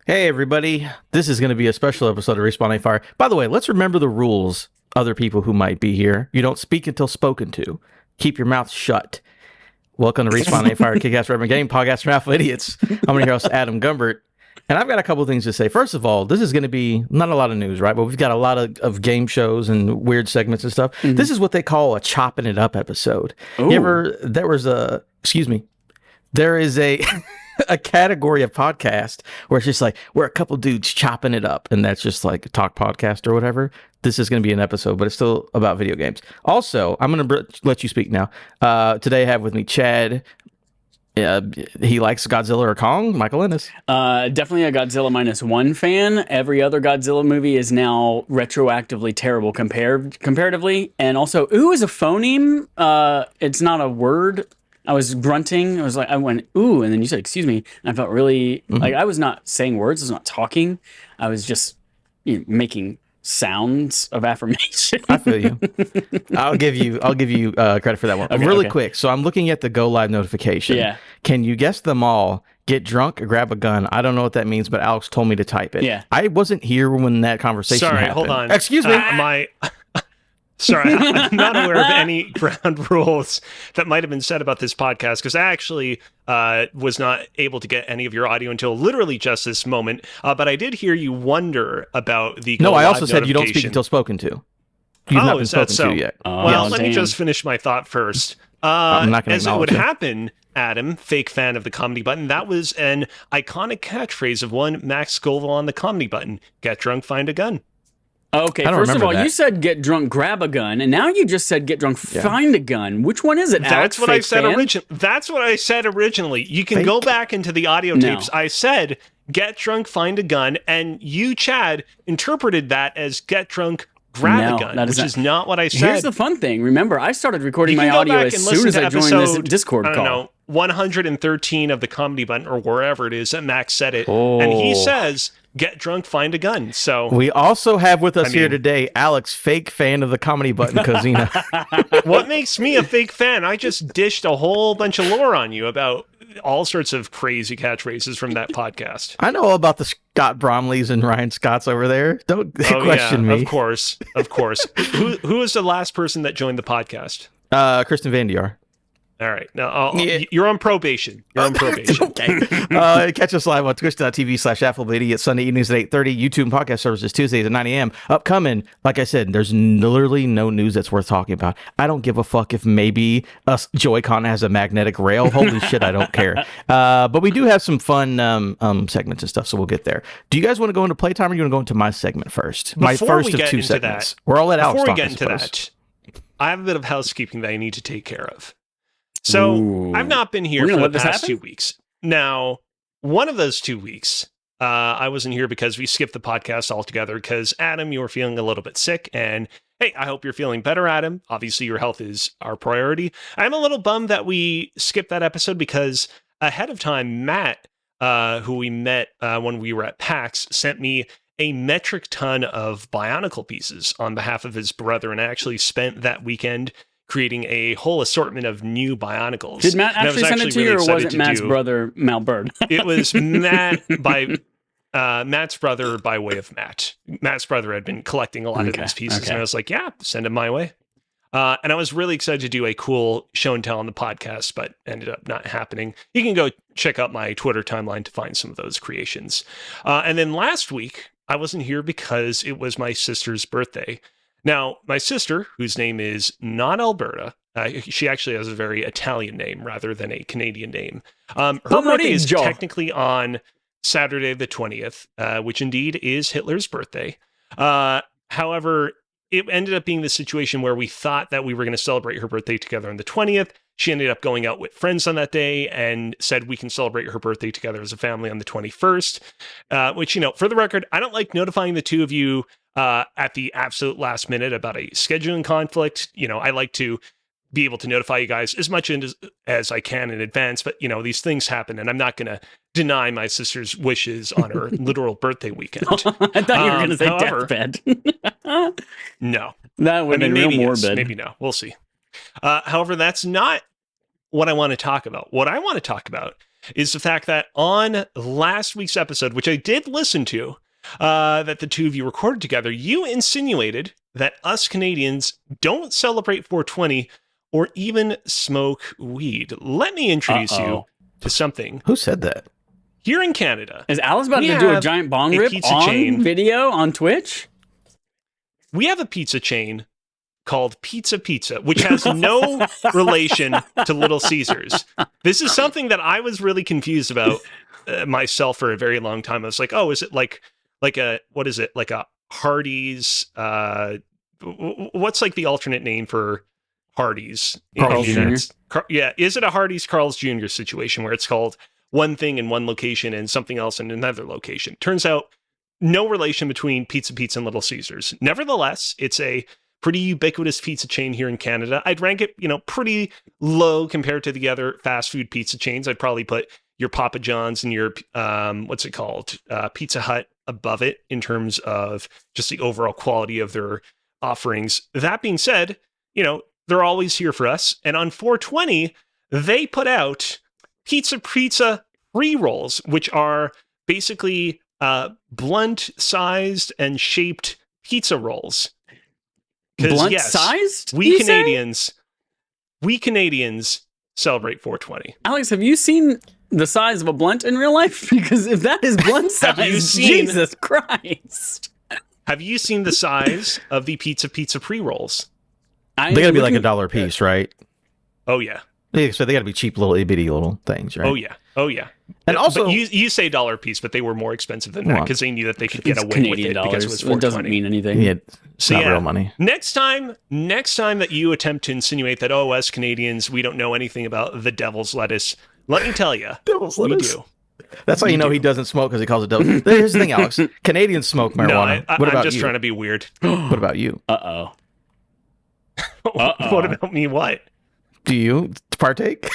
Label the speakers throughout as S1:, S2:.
S1: Hey everybody, this is going to be a special episode of Respawn Fire. By the way, let's remember the rules, other people who might be here. You don't speak until spoken to. Keep your mouth shut. Welcome to Respawn Fire, Kick-Ass Rubber Game Podcast from Affable Idiots. I'm your host, Adam Gumbert, and I've got a couple of things to say. First of all, this is going to be not a lot of news, right? But we've got a lot of game shows and weird segments and stuff. Mm-hmm. This is what they call a chopping it up episode. There is a a category of podcast where it's just like we're a couple dudes chopping it up, and that's just like a talk podcast or whatever. This is going to be an episode, but it's still about video games. Also, I'm going to let you speak now. Today I have with me Chad. He likes Godzilla or Kong. Michael Ennis.
S2: Definitely a Godzilla -1 fan. Every other Godzilla movie is now retroactively terrible comparatively. And also, ooh is a phoneme. It's not a word. I was grunting. I went, ooh, and then you said, excuse me. And I felt really like I was not saying words. I was not talking. I was just making sounds of affirmation.
S1: I feel you. I'll give you credit for that one. Okay, really quick. So I'm looking at the go live notification. Yeah. Can you guess them all? Get drunk or grab a gun. I don't know what that means, but Alex told me to type it. Yeah. I wasn't here when that conversation happened.
S3: Hold on.
S1: Excuse me.
S3: Sorry, I'm not aware of any ground rules that might have been said about this podcast, because I actually was not able to get any of your audio until literally just this moment. But I did hear you wonder about the
S1: No, I also said you don't speak until spoken to. You've not been spoken to yet.
S3: Well, let me just finish my thought first.
S1: I'm not going to acknowledge
S3: as it would happen, Adam, fake fan of the comedy button, that was an iconic catchphrase of one Max Scoville on the comedy button. Get drunk, find a gun.
S2: Okay, first of all, you said get drunk, grab a gun, and now you just said get drunk, find a gun. Which one is it, Alex?
S3: That's what I said originally. That's what I said originally. You can go back into the audio tapes. I said get drunk, find a gun, and you, Chad, interpreted that as get drunk, grab a gun, which is not what I said.
S2: Here's the fun thing. Remember, I started recording my audio as soon as I joined this Discord call.
S3: I don't know, 113 of the comedy button, or wherever it is that Max said it, and he says get drunk, find a gun. So
S1: we also have with us here today Alex, fake fan of the comedy button, Cozina.
S3: What makes me a fake fan? I just dished a whole bunch of lore on you about all sorts of crazy catchphrases from that podcast.
S1: I know all about the Scott Bromleys and Ryan Scotts over there. Don't question me.
S3: Of course. Who was the last person that joined the podcast?
S1: Kristen Van Dier.
S3: All right. Now, you're on probation. You're on probation.
S1: Okay. Catch us live on twitch.tv/Affable Idiots Sunday evenings at 8:30. YouTube and podcast services Tuesdays at 9 a.m. Upcoming, like I said, there's literally no news that's worth talking about. I don't give a fuck if maybe Joy-Con has a magnetic rail. Holy shit, I don't care. But we do have some fun segments and stuff, so we'll get there. Do you guys want to go into playtime, or you want to go into my segment first? My first of two segments. We're all let Alex talk.
S3: Before we get into that, I have a bit of housekeeping that I need to take care of. So I've not been here for the past 2 weeks. Now, one of those 2 weeks, I wasn't here because we skipped the podcast altogether because, Adam, you were feeling a little bit sick. And hey, I hope you're feeling better, Adam. Obviously, your health is our priority. I'm a little bummed that we skipped that episode because ahead of time, Matt, who we met when we were at PAX, sent me a metric ton of Bionicle pieces on behalf of his brother, and I actually spent that weekend creating a whole assortment of new Bionicles.
S2: Did Matt actually send it to you, or was it Matt's brother, Mal Bird?
S3: It was Matt's brother by way of Matt. Matt's brother had been collecting a lot of these pieces, and I was like, yeah, send them my way. And I was really excited to do a cool show and tell on the podcast, but ended up not happening. You can go check out my Twitter timeline to find some of those creations. And then last week, I wasn't here because it was my sister's birthday. Now, my sister, whose name is not Alberta, she actually has a very Italian name rather than a Canadian name. Her birthday is technically on Saturday the 20th, which indeed is Hitler's birthday. However, it ended up being the situation where we thought that we were going to celebrate her birthday together on the 20th. She ended up going out with friends on that day and said we can celebrate her birthday together as a family on the 21st, which, for the record, I don't like notifying the two of you at the absolute last minute about a scheduling conflict. I like to be able to notify you guys as much as I can in advance. But, you know, these things happen, and I'm not going to deny my sister's wishes on her literal birthday weekend.
S2: I thought you were going to say deathbed.
S3: No.
S2: That would be real morbid.
S3: Yes, maybe no. We'll see. However, that's not what I want to talk about. What I want to talk about is the fact that on last week's episode, which I did listen to, that the two of you recorded together, you insinuated that us Canadians don't celebrate 420 or even smoke weed. Let me introduce you to something.
S1: Who said that?
S3: Here in Canada.
S2: Is Alice about to do a giant bong rip on video on Twitch?
S3: We have a pizza chain called Pizza Pizza, which has no relation to Little Caesars. This is something that I was really confused about myself for a very long time. I was like, oh, is it like a, what is it? Like a Hardee's, what's like the alternate name for Hardee's?
S2: Carl's Jr.
S3: Yeah. Is it a Hardee's Carl's Jr. situation where it's called one thing in one location and something else in another location? Turns out no relation between Pizza Pizza and Little Caesars. Nevertheless, it's a pretty ubiquitous pizza chain here in Canada. I'd rank it, you know, pretty low compared to the other fast food pizza chains. I'd probably put your Papa John's and your, what's it called? Pizza Hut above it in terms of just the overall quality of their offerings. That being said, you know, they're always here for us. And on 420, they put out Pizza Pizza pre-rolls, which are basically blunt-sized and shaped pizza rolls.
S2: Blunt-sized?
S3: We Canadians celebrate 420.
S2: Alex, have you seen the size of a blunt in real life? Because if that is blunt size, Jesus Christ.
S3: Have you seen the size of the Pizza Pizza pre-rolls?
S1: They gotta be like $1 a piece, right?
S3: Oh, yeah.
S1: So they gotta be cheap little itty little things, right?
S3: Oh, yeah. Oh, yeah.
S1: And also,
S3: but you say $1 a piece, but they were more expensive than that because they knew that they could get away
S2: Canadian
S3: with it
S2: dollars.
S3: because it was 420.
S2: It doesn't mean anything.
S1: Yeah, it's not real money.
S3: Next time that you attempt to insinuate that, oh, us Canadians, we don't know anything about the devil's lettuce, let me tell you, we do.
S1: That's how you know he doesn't smoke, because he calls it devil. Here's the thing, Alex. Canadians smoke marijuana.
S3: No, I'm just trying to be weird.
S1: What about you?
S2: Uh-oh.
S3: What about me? What?
S1: Do you partake?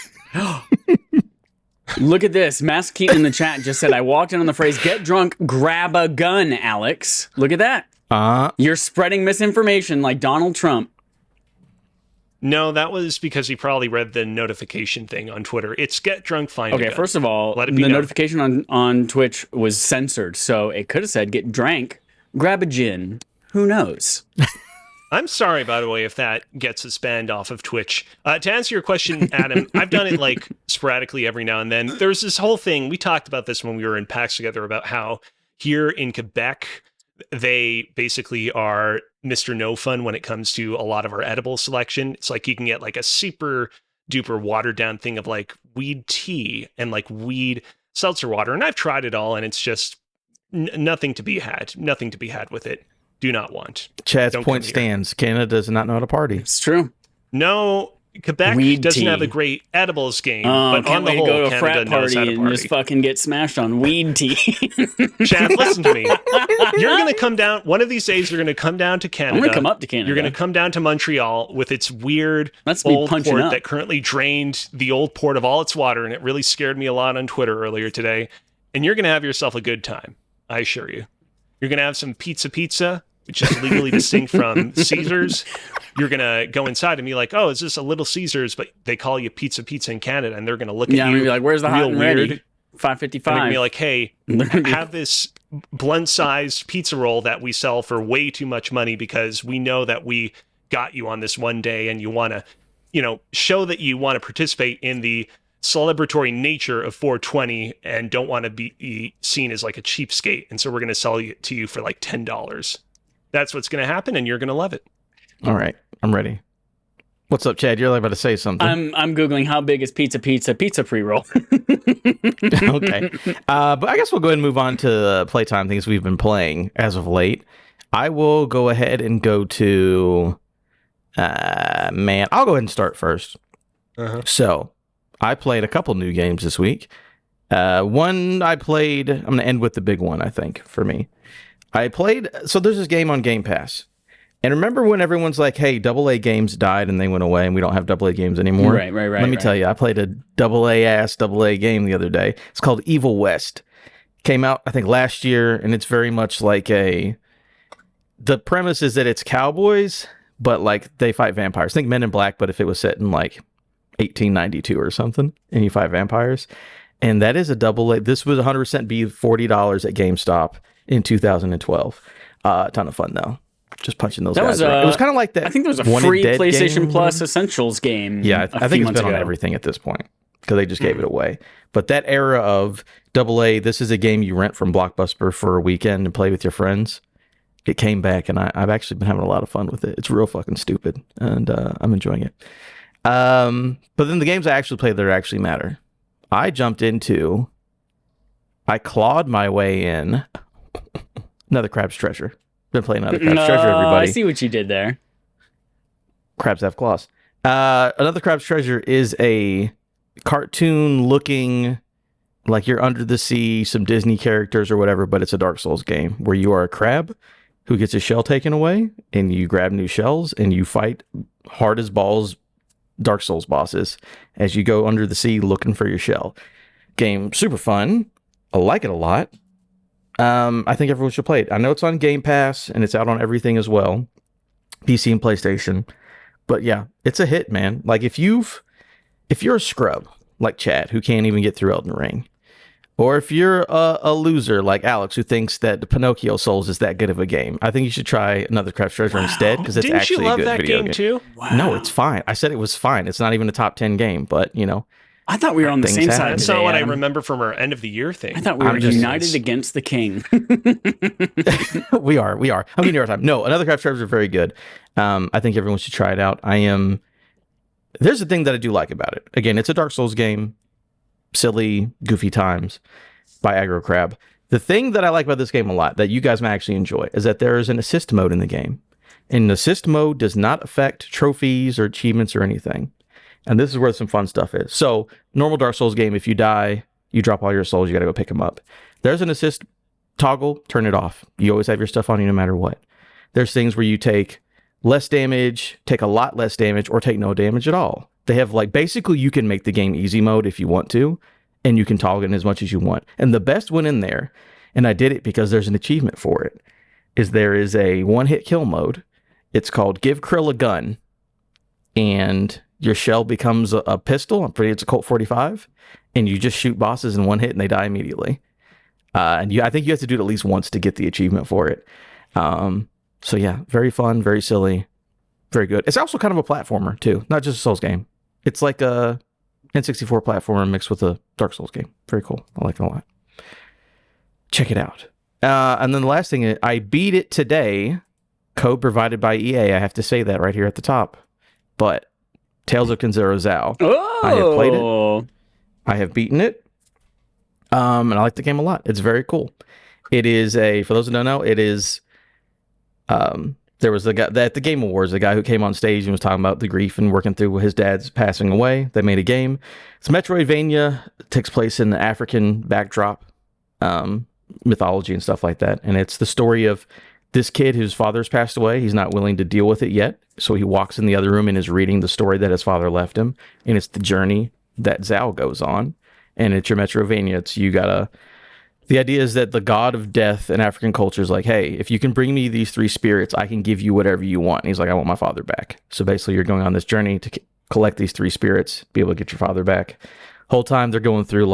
S2: Look at this. Mask Keaton in the chat just said, I walked in on the phrase, get drunk, grab a gun, Alex. Look at that. You're spreading misinformation like Donald Trump.
S3: No, that was because he probably read the notification thing on Twitter. It's get drunk, find a gun.
S2: First of all, the notification on Twitch was censored, so it could have said, get drank, grab a gin. Who knows?
S3: I'm sorry, by the way, if that gets us banned off of Twitch. To answer your question, Adam, I've done it like sporadically every now and then. There's this whole thing. We talked about this when we were in PAX together about how here in Quebec, they basically are Mr. No Fun when it comes to a lot of our edible selection. It's like you can get like a super duper watered down thing of like weed tea and like weed seltzer water. And I've tried it all and it's just nothing to be had. Nothing to be had with it. Do not want.
S1: Chad's point stands. Canada does not know how to party.
S2: It's true.
S3: No, Quebec doesn't have a great edibles game, but on the whole,
S2: go to a
S3: Canada
S2: frat
S3: knows how
S2: party
S3: to party.
S2: and just fucking get smashed on weed tea.
S3: Chad, listen to me. You're going to come down, one of these days, you're going to come down to Canada.
S2: I'm going to come up to Canada.
S3: You're going to come down to Montreal with its weird old port that currently drained the old port of all its water, and it really scared me a lot on Twitter earlier today. And you're going to have yourself a good time, I assure you. You're going to have some pizza, which is legally distinct from Caesars. You're going to go inside and be like, oh, is this a Little Caesars? But they call you Pizza in Canada, and they're going to look at you.
S2: Yeah, be like, where's the hot and ready? $5.55.
S3: And they're be like, hey, have this blunt-sized pizza roll that we sell for way too much money because we know that we got you on this one day and you want to, you know, show that you want to participate in the celebratory nature of 420 and don't want to be seen as like a cheapskate. And so we're going to sell it to you for like $10. That's what's going to happen, and you're going to love it.
S1: All right, I'm ready. What's up, Chad? You're about to say something.
S2: I'm Googling how big is pizza pre-roll.
S1: Okay. But I guess we'll go ahead and move on to playtime things we've been playing as of late. I will go ahead and go to... I'll go ahead and start first. So, I played a couple new games this week. One I played... I'm going to end with the big one, I think, for me. So there's this game on Game Pass And remember when everyone's like, hey, AA games died and they went away and we don't have AA games anymore?
S2: Right.
S1: Let me tell you, I played a AA game the other day. It's called Evil West. Came out, I think, last year, and it's very much like the premise is that it's cowboys, but like they fight vampires. Think Men in Black, but if it was set in like 1892 or something, and you fight vampires. And that is a AA. This was 100% be $40 at GameStop in 2012. A ton of fun, though. Just punching those guys around. It was kind of like that.
S2: I think there was a free PlayStation Plus Essentials game.
S1: Yeah, I think it's been on everything at this point because they just gave it away. But that era of AA, this is a game you rent from Blockbuster for a weekend and play with your friends. It came back, and I've actually been having a lot of fun with it. It's real fucking stupid, and I'm enjoying it. But then the games I actually play that actually matter. I clawed my way in another Crab's Treasure. Been playing another Crab's Treasure, everybody.
S2: I see what you did there.
S1: Crabs have claws. Another Crab's Treasure is a cartoon-looking, like you're under the sea, some Disney characters or whatever, but it's a Dark Souls game where you are a crab who gets his shell taken away, and you grab new shells, and you fight hard as balls Dark Souls bosses as you go under the sea looking for your shell. Game super fun. I like it a lot. I think everyone should play it. I know it's on Game Pass and it's out on everything as well, PC and PlayStation. But yeah, it's a hit, man. Like if you're a scrub like Chad who can't even get through Elden Ring, or if you're a loser like Alex who thinks that the Pinocchio Souls is that good of a game, I think you should try another Crab's Treasure instead because it's actually a good video game.
S3: Too?
S1: Wow. No, it's fine. I said it was fine. It's not even a top 10 game, but you know.
S2: I thought we were on the same side.
S3: That's not what I remember from our end of the year thing.
S2: I thought we were united against the king.
S1: We are. I'm giving you a hard time. No, another Crab's Treasure is very good. I think everyone should try it out. There's a thing that I do like about it. Again, it's a Dark Souls game. Silly, goofy times by Aggro Crab. The thing that I like about this game a lot that you guys may actually enjoy is that there is an assist mode in the game. And the assist mode does not affect trophies or achievements or anything. And this is where some fun stuff is. So, normal Dark Souls game, if you die, you drop all your souls, you got to go pick them up. There's an assist toggle, turn it off. You always have your stuff on you no matter what. There's things where you take less damage, take a lot less damage, or take no damage at all. They have basically you can make the game easy mode if you want to, and you can toggle it as much as you want. And the best one in there, and I did it because there's an achievement for it, is there is a one-hit kill mode. It's called Give Krill a Gun, and your shell becomes a pistol. I'm pretty it's a Colt 45, and you just shoot bosses in one hit and they die immediately. And I think you have to do it at least once to get the achievement for it. So yeah, very fun, very silly, very good. It's also kind of a platformer too, not just a Souls game. It's like a N64 platformer mixed with a Dark Souls game. Very cool. I like it a lot. Check it out. And then the last thing, I beat it today. Code provided by EA. I have to say that right here at the top. But Tales of Kenzero Zao.
S2: Oh!
S1: I have played it. I have beaten it. And I like the game a lot. It's very cool. It is for those who don't know, it is, there was the guy at the Game Awards, the guy who came on stage and was talking about the grief and working through his dad's passing away. They made a game. It's Metroidvania. It takes place in the African backdrop, mythology and stuff like that. And it's the story of this kid whose father's passed away. He's not willing to deal with it yet. So he walks in the other room and is reading the story that his father left him. And it's the journey that Zao goes on. And it's your Metroidvania. The idea is that the god of death in African culture is like, hey, if you can bring me these three spirits, I can give you whatever you want. And he's like, I want my father back. So basically you're going on this journey to collect these three spirits, be able to get your father back. Whole time they're going through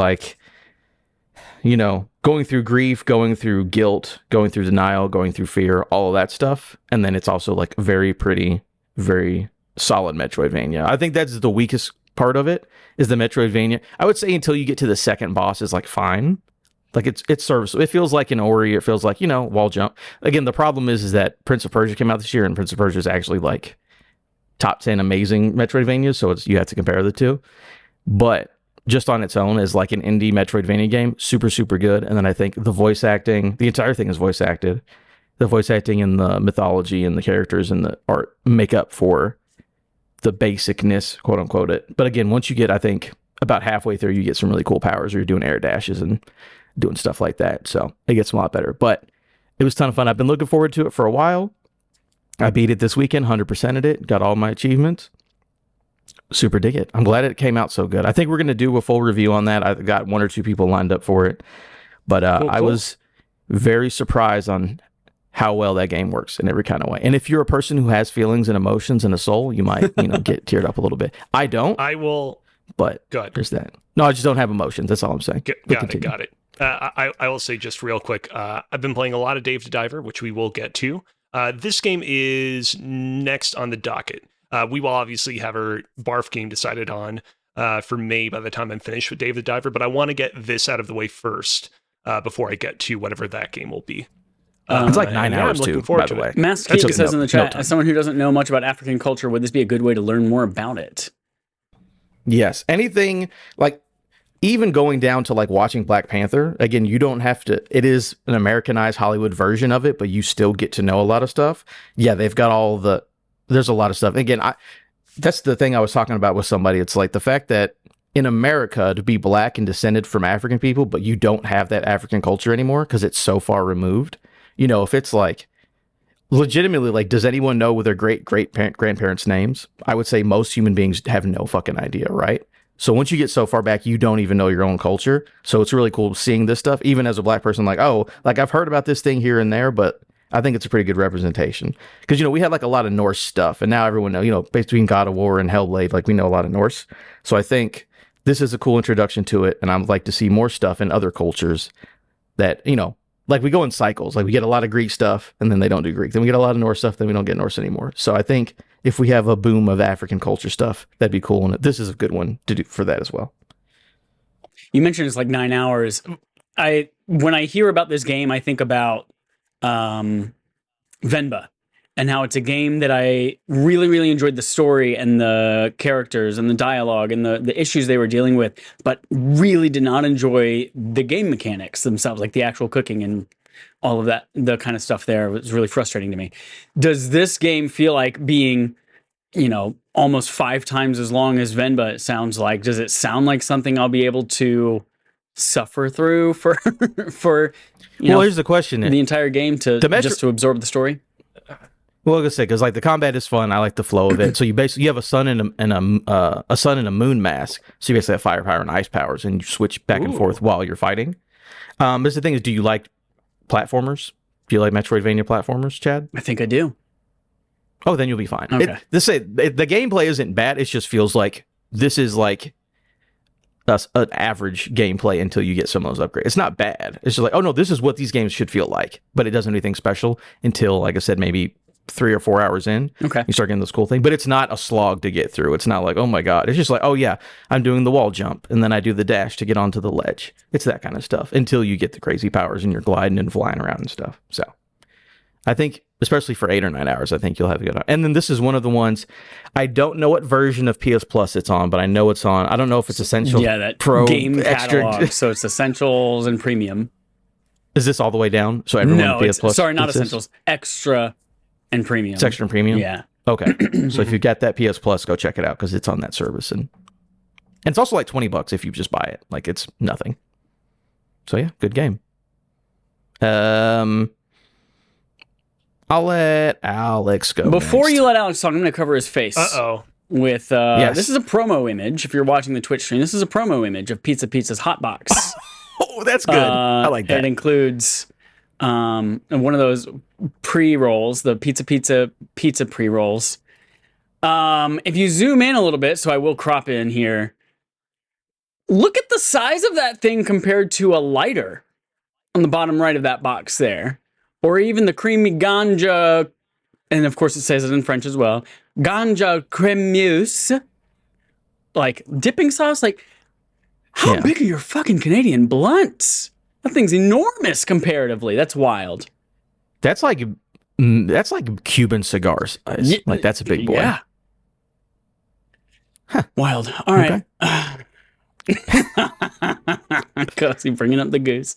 S1: going through grief, going through guilt, going through denial, going through fear, all of that stuff. And then it's also very pretty, very solid Metroidvania. I think that's the weakest part of it is the Metroidvania. I would say until you get to the second boss is fine. It's serviceable. It feels like an Ori. It feels like, wall jump. Again, the problem is that Prince of Persia came out this year, and Prince of Persia is actually top 10 amazing Metroidvanias. So you have to compare the two. But just on its own as an indie Metroidvania game, super, super good. And then I think the voice acting, the entire thing is voice acted. The voice acting and the mythology and the characters and the art make up for the basicness, quote unquote it. But again, once you get, I think, about halfway through, you get some really cool powers where you're doing air dashes and doing stuff like that. So it gets a lot better. But it was a ton of fun. I've been looking forward to it for a while. I beat it this weekend, 100%ed it, got all my achievements. Super dig it. I'm glad it came out so good. I think we're going to do a full review on that. I got 1 or 2 people lined up for it. But
S2: Cool.
S1: I was very surprised on how well that game works in every kind of way. And if you're a person who has feelings and emotions and a soul, you might, get teared up a little bit. I don't.
S3: I will.
S1: But
S3: Go ahead.
S1: there's that. No, I just don't have emotions. That's all I'm saying.
S3: Got it. I will say just real quick, I've been playing a lot of Dave the Diver, which we will get to. This game is next on the docket. We will obviously have our barf game decided on for May by the time I'm finished with Dave the Diver, but I want to get this out of the way first before I get to whatever that game will be.
S1: It's like 9 hours
S3: I'm
S1: too,
S3: looking forward
S1: by the
S3: to
S1: way.
S3: it.
S2: Master Keegan says in the chat, as someone who doesn't know much about African culture, would this be a good way to learn more about it?
S1: Yes. Anything like even going down to like watching Black Panther, again, you don't have to, it is an Americanized Hollywood version of it, but you still get to know a lot of stuff. Yeah, they've got there's a lot of stuff. Again, that's the thing I was talking about with somebody. It's like the fact that in America, to be Black and descended from African people, but you don't have that African culture anymore because it's so far removed. If it's like, legitimately, like, does anyone know their great-great-grandparents' names? I would say most human beings have no fucking idea, right? So once you get so far back, you don't even know your own culture. So it's really cool seeing this stuff, even as a Black person, like, oh, like I've heard about this thing here and there, but I think it's a pretty good representation. Because, we had like a lot of Norse stuff, and now everyone knows, between God of War and Hellblade, like we know a lot of Norse. So I think this is a cool introduction to it, and I'd like to see more stuff in other cultures that, like we go in cycles. Like we get a lot of Greek stuff and then they don't do Greek. Then we get a lot of Norse stuff, then we don't get Norse anymore. So I think if we have a boom of African culture stuff, that'd be cool. And this is a good one to do for that as well.
S2: You mentioned it's like 9 hours. When I hear about this game, I think about Venba and how it's a game that I really, really enjoyed the story and the characters and the dialogue and the issues they were dealing with, but really did not enjoy the game mechanics themselves, like the actual cooking and all of that, the kind of stuff there was really frustrating to me. Does this game feel like being, almost 5 times as long as Venba, it sounds like? Does it sound like something I'll be able to suffer through for
S1: here's the question.
S2: The entire game to absorb the story?
S1: Well, like I say, because like the combat is fun. I like the flow of it. So you have a sun and a sun and a moon mask. So you basically have firepower and ice powers, and you switch back and forth while you're fighting. But the thing is, do you like platformers? Do you like Metroidvania platformers, Chad?
S2: I think I do.
S1: Oh, then you'll be fine.
S2: Okay.
S1: The gameplay isn't bad. It just feels like this is like an average gameplay until you get some of those upgrades. It's not bad. It's just like, oh no, this is what these games should feel like. But it doesn't do anything special until, like I said, maybe 3 or 4 hours in.
S2: Okay.
S1: You start getting this cool thing. But it's not a slog to get through. It's not like, oh my God. It's just like, oh yeah, I'm doing the wall jump and then I do the dash to get onto the ledge. It's that kind of stuff until you get the crazy powers and you're gliding and flying around and stuff. So I think, especially for 8 or 9 hours, I think you'll have a good. And then this is one of the ones, I don't know what version of PS Plus it's on, but I know it's on. I don't know if it's Essential.
S2: Yeah, that
S1: Pro
S2: game
S1: extra.
S2: catalog. So it's Essentials and Premium.
S1: Is this all the way down? So everyone PS Plus.
S2: Sorry, not Essentials. Extra and Premium.
S1: It's Extra and Premium?
S2: Yeah.
S1: Okay. So if you've got that PS Plus, go check it out because it's on that service. And it's also like $20 if you just buy it. Like it's nothing. So yeah, good game. I'll let Alex go.
S2: Before
S1: next.
S2: you let Alex talk, I'm going to cover his face.
S3: Uh-oh.
S2: With
S1: Yes.
S2: This is a promo image. If you're watching the Twitch stream, this is a promo image of Pizza's hot box.
S1: Oh, that's good. I like that.
S2: It includes one of those pre-rolls, the pizza pre-rolls. If you zoom in a little bit, so I will crop in here. Look at the size of that thing compared to a lighter on the bottom right of that box there. Or even the creamy ganja, and of course it says it in French as well, ganja crémeuse, like dipping sauce. Like, how big are your fucking Canadian blunts? That thing's enormous comparatively. That's wild.
S1: That's like Cuban cigars. Like that's a big boy.
S2: Yeah. Huh. Wild. All right. Cozy bringing up the goose.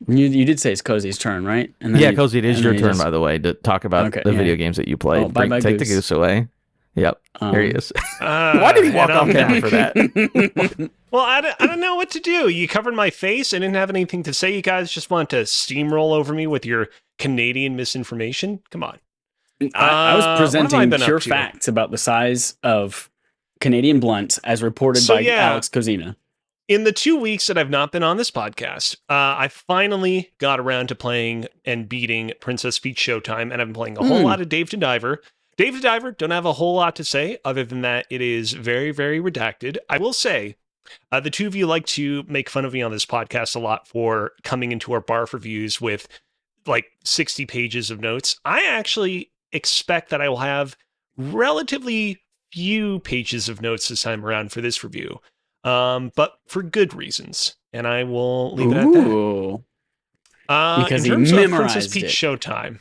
S2: You did say it's Cozy's turn, right? And then
S1: Cozy, it is your turn, by the way, to talk about the video games that you play. Take the goose away. Yep, there he is. Why did he walk off camera for that?
S3: Well, I don't know what to do. You covered my face. I didn't have anything to say. You guys just want to steamroll over me with your Canadian misinformation. Come on.
S2: I was
S3: What have I
S2: presenting
S3: been
S2: pure
S3: up to?
S2: facts about the size of Canadian blunts as reported by Alex Kozina.
S3: In the 2 weeks that I've not been on this podcast, I finally got around to playing and beating Princess Peach Showtime, and I've been playing a whole lot of Dave the Diver. Dave the Diver, don't have a whole lot to say other than that it is very, very redacted. I will say, the two of you like to make fun of me on this podcast a lot for coming into our BARF reviews with like 60 pages of notes. I actually expect that I will have relatively few pages of notes this time around for this review, but for good reasons, and I will leave it at that.
S2: Because
S3: in terms
S2: he
S3: of Princess
S2: memorized
S3: Peach
S2: it.
S3: Showtime,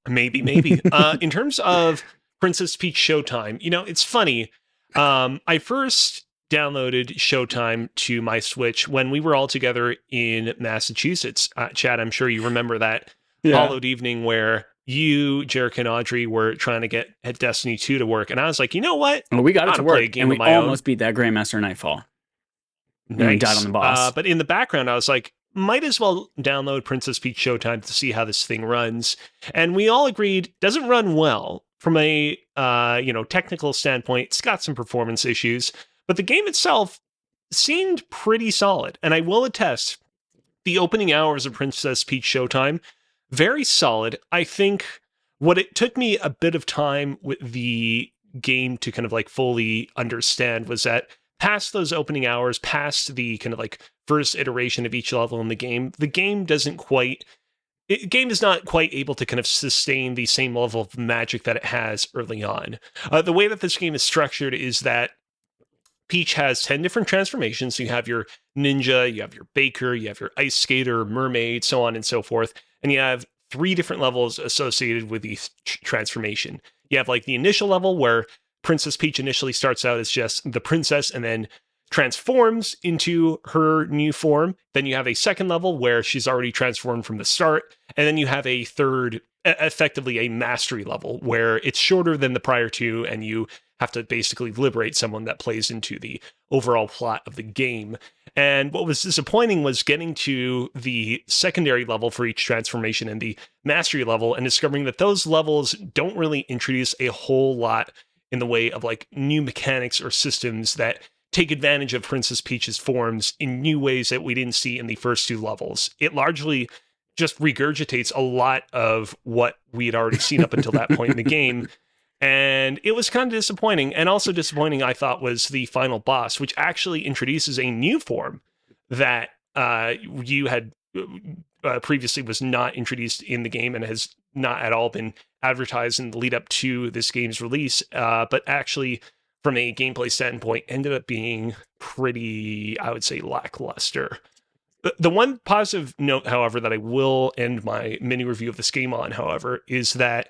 S3: maybe. In terms of Princess Peach Showtime, it's funny. I first downloaded Showtime to my Switch when we were all together in Massachusetts. Chad, I'm sure you remember that hallowed evening where you, Jerick, and Audrey were trying to get Destiny 2 to work. And I was like, you know what?
S2: Well, we got it to work, and we almost
S3: own.
S2: beat that Grandmaster Nightfall.
S3: Nice.
S2: And we died on the boss.
S3: But in the background, I was like, might as well download Princess Peach Showtime to see how this thing runs. And we all agreed, doesn't run well. From a technical standpoint, it's got some performance issues. But the game itself seemed pretty solid. And I will attest, the opening hours of Princess Peach Showtime, very solid. I think what it took me a bit of time with the game to kind of like fully understand was that past those opening hours, past the kind of like first iteration of each level in the game is not quite able to kind of sustain the same level of magic that it has early on. The way that this game is structured is that Peach has 10 different transformations. So you have your ninja, you have your baker, you have your ice skater, mermaid, so on and so forth. And you have 3 different levels associated with each transformation. You have like the initial level where Princess Peach initially starts out as just the princess and then transforms into her new form. Then you have a second level where she's already transformed from the start. And then you have a third, effectively a mastery level, where it's shorter than the prior two, and you have to basically liberate someone that plays into the overall plot of the game. And what was disappointing was getting to the secondary level for each transformation and the mastery level and discovering that those levels don't really introduce a whole lot in the way of like new mechanics or systems that take advantage of Princess Peach's forms in new ways that we didn't see in the first 2 levels. It largely just regurgitates a lot of what we had already seen up until that point in the game. And it was kind of disappointing. And also disappointing, I thought, was the final boss, which actually introduces a new form that you had previously was not introduced in the game and has not at all been advertised in the lead up to this game's release, but actually from a gameplay standpoint ended up being pretty, I would say, lackluster. The one positive note, however, that I will end my mini review of this game on, however, is that,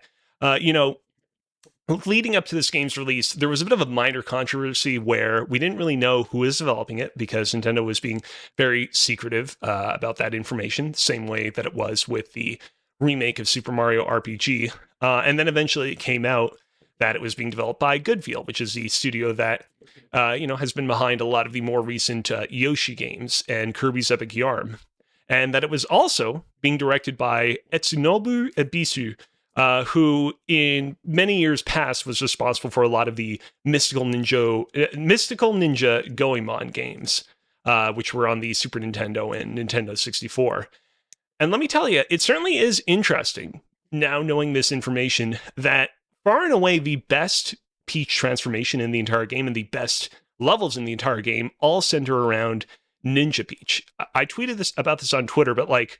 S3: leading up to this game's release, there was a bit of a minor controversy where we didn't really know who was developing it because Nintendo was being very secretive about that information, same way that it was with the remake of Super Mario RPG. And then eventually it came out that it was being developed by Goodfeel, which is the studio that has been behind a lot of the more recent Yoshi games and Kirby's Epic Yarn. And that it was also being directed by Etsunobu Ebisu, who in many years past was responsible for a lot of the Mystical Ninja Goemon games, which were on the Super Nintendo and Nintendo 64. And let me tell you, it certainly is interesting, now knowing this information, that far and away the best Peach transformation in the entire game and the best levels in the entire game all center around Ninja Peach. I tweeted about this on Twitter, but like,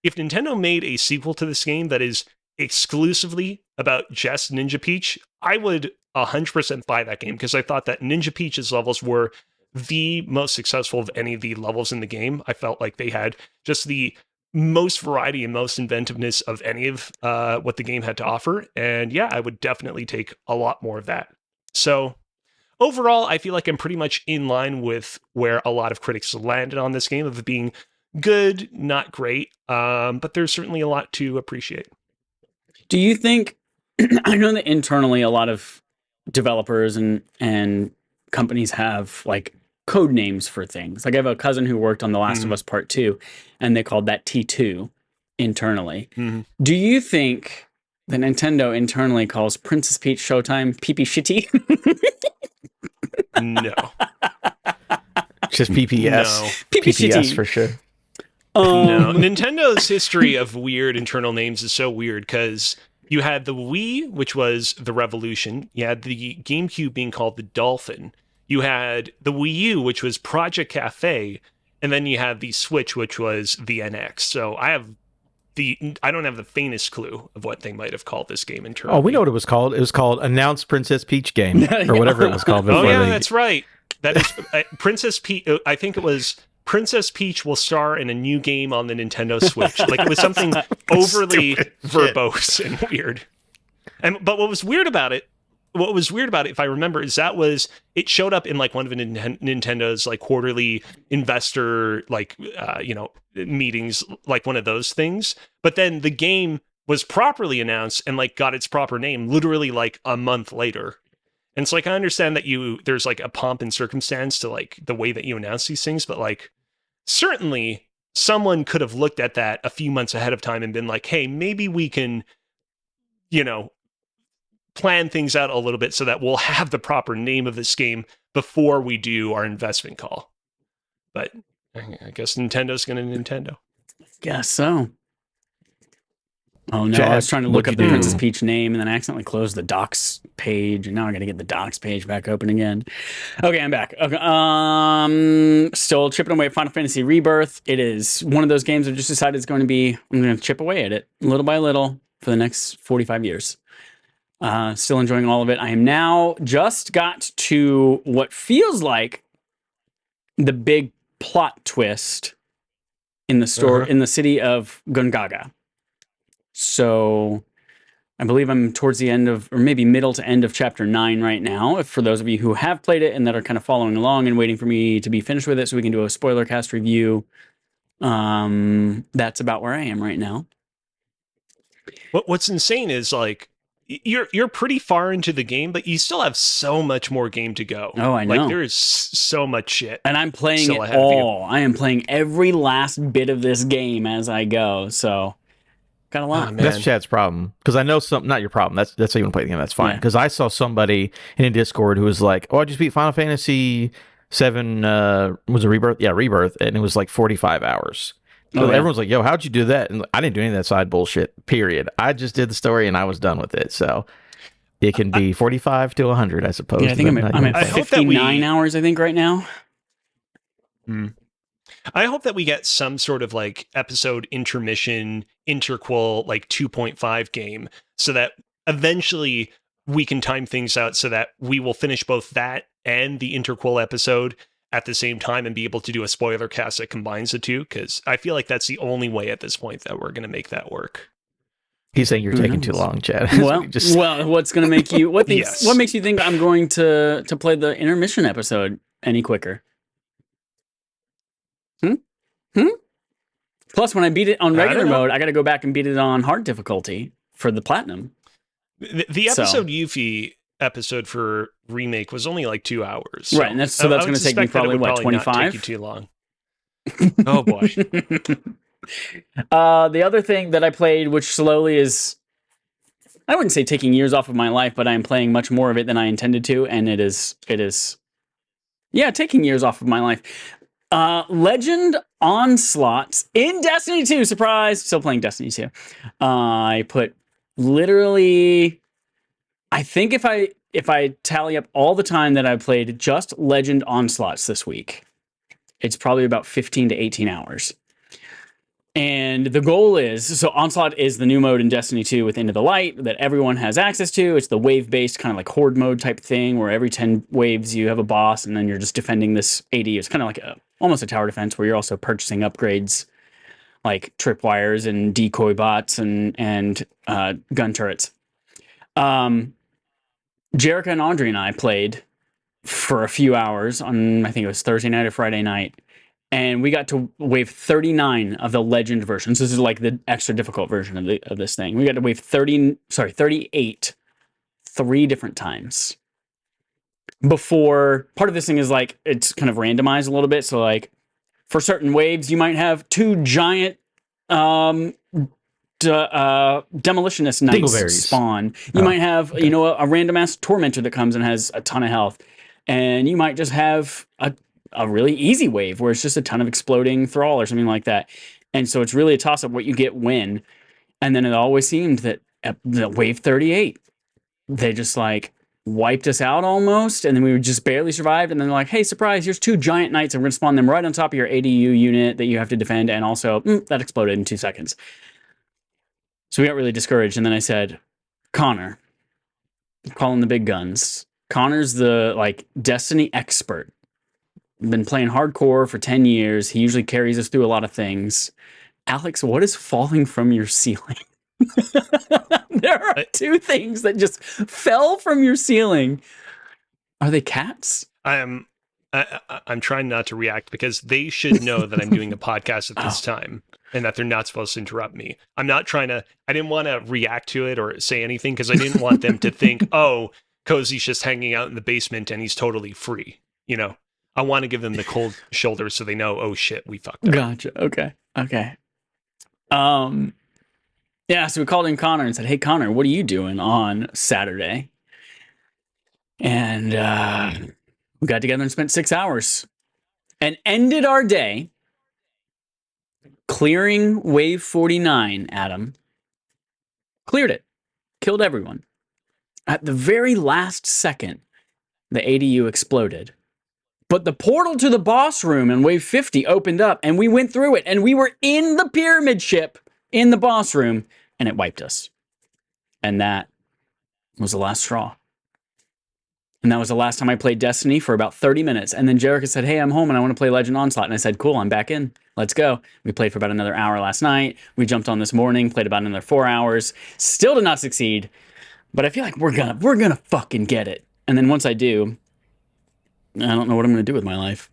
S3: if Nintendo made a sequel to this game that is exclusively about just Ninja Peach, I would 100% buy that game, because I thought that Ninja Peach's levels were the most successful of any of the levels in the game. I felt like they had just the most variety and most inventiveness of any of what the game had to offer. And yeah, I would definitely take a lot more of that. So overall, I feel like I'm pretty much in line with where a lot of critics landed on this game, of it being good, not great, but there's certainly a lot to appreciate.
S2: Do you think, I know that internally a lot of developers and companies have like code names for things. Like I have a cousin who worked on The Last of Us Part 2, and they called that T2. internally.
S3: Mm-hmm.
S2: Do you think that Nintendo internally calls Princess Peach Showtime pee-pee shitty?
S3: No.
S1: Just PPS.
S3: No.
S2: Pee-pee
S1: PPS
S2: shitty.
S1: for sure.
S3: No. Nintendo's history of weird internal names is so weird because you had the Wii, which was the Revolution. You had the GameCube being called the Dolphin. You had the Wii U, which was Project Cafe. And then you had the Switch, which was the NX. So I don't have the faintest clue of what they might have called this game internally.
S1: Oh, we know what it was called. It was called Announce Princess Peach Game or whatever it was called before.
S3: Oh, yeah, that's right. That is Princess Peach. I think it was Princess Peach will star in a new game on the Nintendo Switch. Like it was something overly verbose and weird. But what was weird about it, if I remember, is it showed up in like one of Nintendo's like quarterly investor meetings, like one of those things. But then the game was properly announced and like got its proper name literally like a month later. And it's like I understand that there's like a pomp and circumstance to like the way that you announce these things, but like certainly someone could have looked at that a few months ahead of time and been like, hey, maybe we can, plan things out a little bit so that we'll have the proper name of this game before we do our investment call. But I guess Nintendo's going to Nintendo.
S2: Guess so. Oh no,
S1: Chad,
S2: I was trying to look up the
S1: do?
S2: Princess Peach name and then I accidentally closed the docs page and now I got to get the docs page back open again. Okay, I'm back. Okay, still chipping away at Final Fantasy Rebirth. It is one of those games I've just decided I'm going to chip away at it little by little for the next 45 years. Still enjoying all of it. I am now just got to what feels like the big plot twist in the story in the city of Gongaga. So I believe I'm towards the end of, or maybe middle to end of chapter 9 right now. For those of you who have played it and that are kind of following along and waiting for me to be finished with it so we can do a spoiler cast review, that's about where I am right now.
S3: What's insane is like you're pretty far into the game, but you still have so much more game to go.
S2: Oh, I know.
S3: Like there is so much shit.
S2: And I'm playing it all. I am playing every last bit of this game as I go. So got a lot.
S1: That's Chad's problem. Because I know not your problem. That's how you want to play the game. That's fine. Because I saw somebody in a Discord who was like, oh, I just beat Final Fantasy 7, was it Rebirth? Yeah, Rebirth. And it was like 45 hours. So everyone's like, yo, how'd you do that? And I didn't do any of that side bullshit, period. I just did the story and I was done with it. So it can be 45 to 100, I suppose.
S2: Yeah, I think I'm at 59 hours, I think, right now.
S3: I hope that we get some sort of like episode intermission, interquel, like 2.5 game so that eventually we can time things out so that we will finish both that and the interquel episode at the same time and be able to do a spoiler cast that combines the two, because I feel like that's the only way at this point that we're going to make that work.
S1: He's saying you're taking too long, Chad.
S2: Well, what's going to make you what makes you think I'm going to play the intermission episode any quicker? Plus, when I beat it on regular mode, I got to go back and beat it on hard difficulty for the platinum.
S3: The episode Yuffie episode for remake was only like 2 hours,
S2: right? And that's going to take me probably 25.
S3: Take you too long. Oh boy.
S2: The other thing that I played, which slowly is, I wouldn't say taking years off of my life, but I am playing much more of it than I intended to, and it is, taking years off of my life. Legend Onslaughts in Destiny 2. Surprise! Still playing Destiny 2. I put literally, I think if I tally up all the time that I played just Legend Onslaughts this week, it's probably about 15 to 18 hours. And the goal is, so Onslaught is the new mode in Destiny 2 with Into the Light that everyone has access to. It's the wave-based kind of like horde mode type thing where every 10 waves you have a boss and then you're just defending this AD. It's kind of like almost a tower defense where you're also purchasing upgrades like tripwires and decoy bots and gun turrets. Jerica and Audrey and I played for a few hours on, I think it was Thursday night or Friday night. And we got to wave 39 of the Legend version. So this is like the extra difficult version of this thing. We got to wave 38 3 different times. Before, part of this thing is like, it's kind of randomized a little bit. So like, for certain waves, you might have 2 giant Demolitionist Knights
S1: Dingleberries.
S2: spawn. You might have, a random ass tormentor that comes and has a ton of health, and you might just have a really easy wave where it's just a ton of exploding thrall or something like that. And so it's really a toss up what you get when. And then it always seemed that at the wave 38, they just like wiped us out almost, and then we just barely survived. And then they're like, "Hey, surprise! Here's 2 giant knights, and we're gonna spawn them right on top of your ADU unit that you have to defend." And also, that exploded in 2 seconds. So we got really discouraged, and then I said, Connor, calling the big guns. Connor's the Destiny expert. Been playing hardcore for 10 years. He usually carries us through a lot of things. Alex, what is falling from your ceiling? There are 2 things that just fell from your ceiling. Are they cats?
S3: I'm trying not to react because they should know that I'm doing a podcast at this time. And that they're not supposed to interrupt me. I didn't want to react to it or say anything because I didn't want them to think, oh, Cozy's just hanging out in the basement and he's totally free. I want to give them the cold shoulder so they know, oh shit, we fucked up.
S2: Gotcha. Okay. Yeah, so we called in Connor and said, "Hey, Connor, what are you doing on Saturday?" And we got together and spent 6 hours and ended our day clearing wave 49, Adam. Cleared it. Killed everyone. At the very last second, the ADU exploded. But the portal to the boss room in wave 50 opened up, and we went through it, and we were in the pyramid ship in the boss room, and it wiped us. And that was the last straw. And that was the last time I played Destiny for about 30 minutes. And then Jerica said, "Hey, I'm home and I want to play Legend Onslaught." And I said, "Cool, I'm back in. Let's go." We played for about another hour last night. We jumped on this morning, played about another 4 hours. Still did not succeed. But I feel like we're gonna fucking get it. And then once I do, I don't know what I'm gonna do with my life.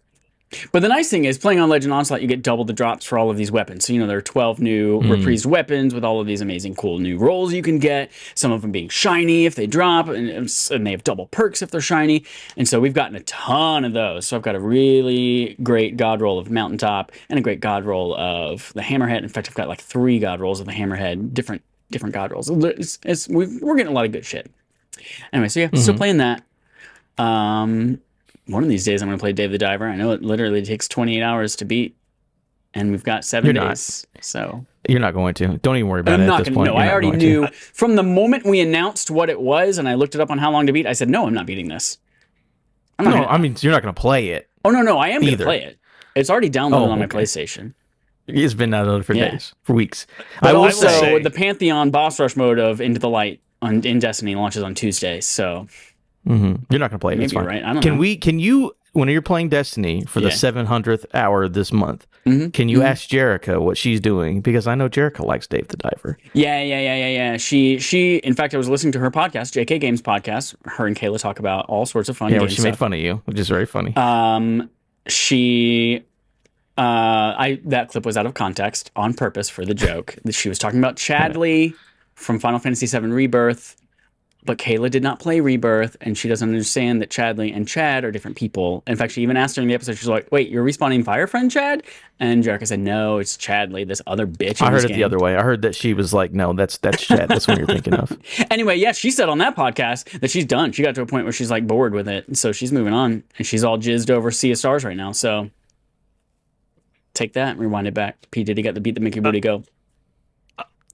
S2: But the nice thing is, playing on Legend Onslaught, you get double the drops for all of these weapons. So, there are 12 new reprised weapons with all of these amazing, cool new rolls you can get. Some of them being shiny if they drop, and they have double perks if they're shiny. And so we've gotten a ton of those. So I've got a really great god roll of Mountaintop and a great god roll of the Hammerhead. In fact, I've got 3 god rolls of the Hammerhead, different god rolls. We're getting a lot of good shit. Anyway, so yeah, still playing that. One of these days I'm going to play Dave the Diver. I know it literally takes 28 hours to beat, and we've got 7 days. So
S1: you're not going to. Don't even worry about it at this point.
S2: No, I already knew from the moment we announced what it was, and I looked it up on how long to beat. I said, "No, I'm not beating this."
S1: I mean, you're not going to play it.
S2: Oh no, I am going to play it. It's already downloaded on my PlayStation.
S1: It's been downloaded for days, for weeks.
S2: But also, the Pantheon boss rush mode of Into the Light in Destiny launches on Tuesdays, so.
S1: You're not going to play it.
S2: Maybe you're right. I don't know.
S1: Can you, when you're playing Destiny for the 700th hour this month, can you ask Jerica what she's doing? Because I know Jerica likes Dave the Diver.
S2: Yeah. She, in fact, I was listening to her podcast, JK Games podcast. Her and Kayla talk about all sorts of fun games.
S1: Yeah, she made fun of you, which is very funny.
S2: That clip was out of context on purpose for the joke. She was talking about Chadley from Final Fantasy VII Rebirth. But Kayla did not play Rebirth, and she doesn't understand that Chadley and Chad are different people. In fact, she even asked during the episode, she's like, "Wait, you're respawning Fire Friend Chad?" And Jerica said, "No, it's Chadley, this other bitch."
S1: I heard it the other way. I heard that she was like, "No, that's Chad. That's what you're thinking of."
S2: Anyway, yeah, she said on that podcast that she's done. She got to a point where she's bored with it, so she's moving on, and she's all jizzed over Sea of Stars right now. So take that and rewind it back. P. Diddy got the beat the Mickey Booty go.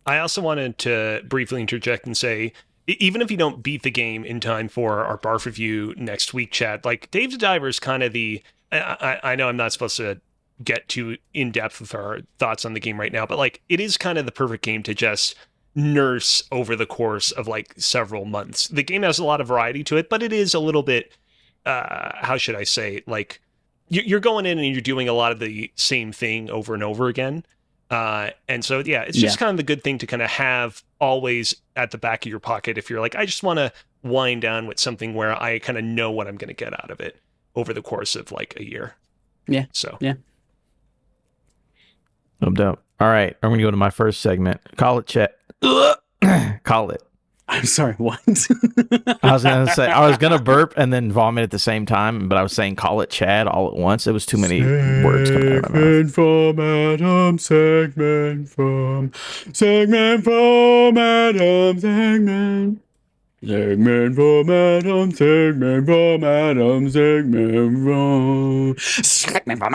S3: I also wanted to briefly interject and say, even if you don't beat the game in time for our barf review next week, Chad, Dave the Diver is kind of I know I'm not supposed to get too in depth with our thoughts on the game right now, but it is kind of the perfect game to just nurse over the course of several months. The game has a lot of variety to it, but it is a little bit, how should I say, you're going in and you're doing a lot of the same thing over and over again. And so, it's just kind of the good thing to kind of have always at the back of your pocket. If you're I just want to wind down with something where I kind of know what I'm going to get out of it over the course of a year.
S2: Yeah.
S3: So,
S2: yeah.
S1: No doubt. All right. I'm going to go to my first segment. Call it, Chet. Call it.
S2: I'm sorry, what?
S1: I was gonna say I was gonna burp and then vomit at the same time, but I was saying call it Chad all at once. It was too many words coming out of my mouth.
S2: From Adam, segment from Adam, segment. Segment from Adam, segment from Adam, segment from segment from segment from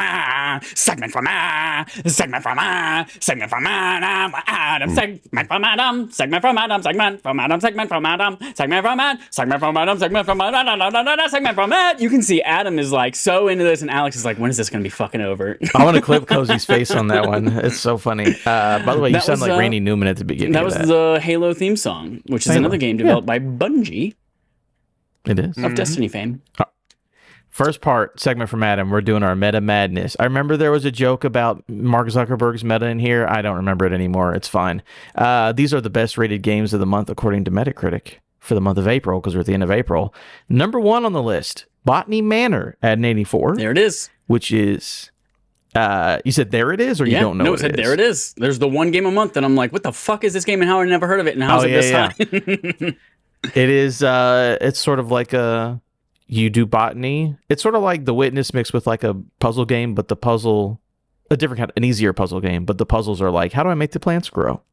S2: segment from segment from Adam, segment from Adam, segment from Adam, segment from Adam, segment from Adam, segment from Adam, segment from Adam, segment from Adam, segment from Adam. You can see Adam is like so into this, and Alex is like, when is this going to be fucking over?
S1: I want to clip Cozy's face on that one. It's so funny. By the way, you sound like Randy Newman at the beginning.
S2: That was the Halo theme song, which is another game developed by Bungie.
S1: It is.
S2: Of Destiny fame.
S1: First part, segment from Adam, we're doing our meta madness. I remember there was a joke about Mark Zuckerberg's meta in here. I don't remember it anymore. It's fine. These are the best rated games of the month according to Metacritic for the month of April, because we're at the end of April. Number 1 on the list, Botany Manor at an 84.
S2: There it is.
S1: Which is... you said there it is, or you don't know?
S2: No, it said there it is. There's the one game a month, and I'm like, what the fuck is this game, and how I never heard of it, and how's it this high?
S1: It is. It's sort of like you do botany. It's sort of like The Witness mixed with like a puzzle game, but the puzzle, a different kind, an easier puzzle game. But the puzzles are like, how do I make the plants grow?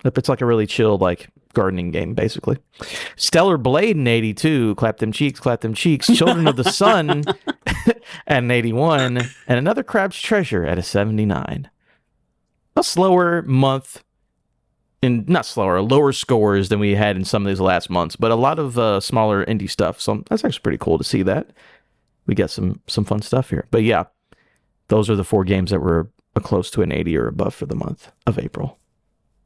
S1: It's like a really chill, like gardening game, basically. Stellar Blade in 82, clap them cheeks, clap them cheeks. Children of the Sun at an 81, and Another Crab's Treasure at a 79. A slower month, and not slower, lower scores than we had in some of these last months, but a lot of smaller indie stuff. So that's actually pretty cool to see that. We got some fun stuff here. But yeah, those are the 4 games that were close to an 80 or above for the month of April.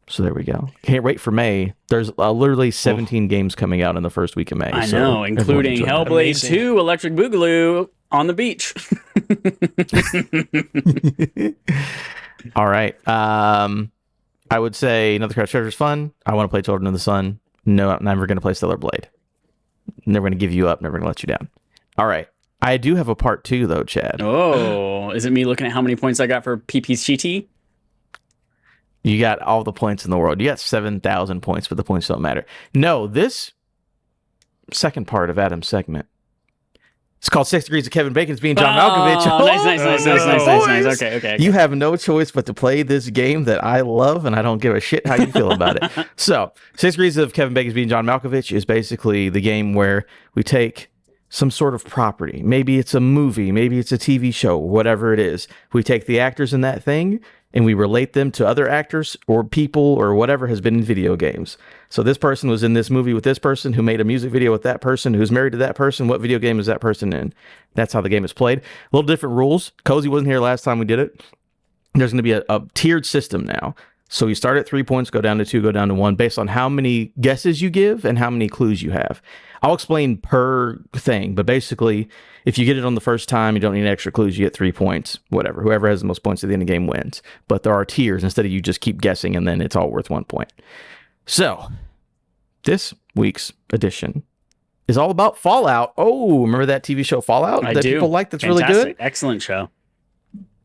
S1: So there we go. Can't wait for May. There's literally 17 games coming out in the first week of May.
S2: I know, including Hellblade 2, Electric Boogaloo on the beach.
S1: All right. I would say Another Crab's Treasure is fun. I want to play Children of the Sun. No, I'm never going to play Stellar Blade. Never going to give you up. Never going to let you down. All right. I do have a part 2, though, Chad.
S2: Oh, is it me looking at how many points I got for PPCT?
S1: You got all the points in the world. You got 7,000 points, but the points don't matter. No, this second part of Adam's segment, it's called 6 Degrees of Kevin Bacon's being John Malkovich.
S2: Oh, nice. Okay.
S1: You have no choice but to play this game that I love, and I don't give a shit how you feel about it. So, 6 Degrees of Kevin Bacon's being John Malkovich is basically the game where we take some sort of property. Maybe it's a movie, maybe it's a TV show, whatever it is. We take the actors in that thing, and we relate them to other actors or people or whatever has been in video games. So this person was in this movie with this person, who made a music video with that person, who's married to that person. What video game is that person in? That's how the game is played. A little different rules. Cozy wasn't here last time we did it. There's going to be a tiered system now. So you start at 3 points, go down to 2, go down to 1, based on how many guesses you give and how many clues you have. I'll explain per thing, but basically, if you get it on the first time, you don't need extra clues, you get 3 points, whatever. Whoever has the most points at the end of the game wins. But there are tiers instead of you just keep guessing and then it's all worth 1 point. So, this week's edition is all about Fallout. Oh, remember that TV show Fallout?
S2: I
S1: that
S2: do.
S1: People like that's
S2: Fantastic.
S1: really good?
S2: Excellent show.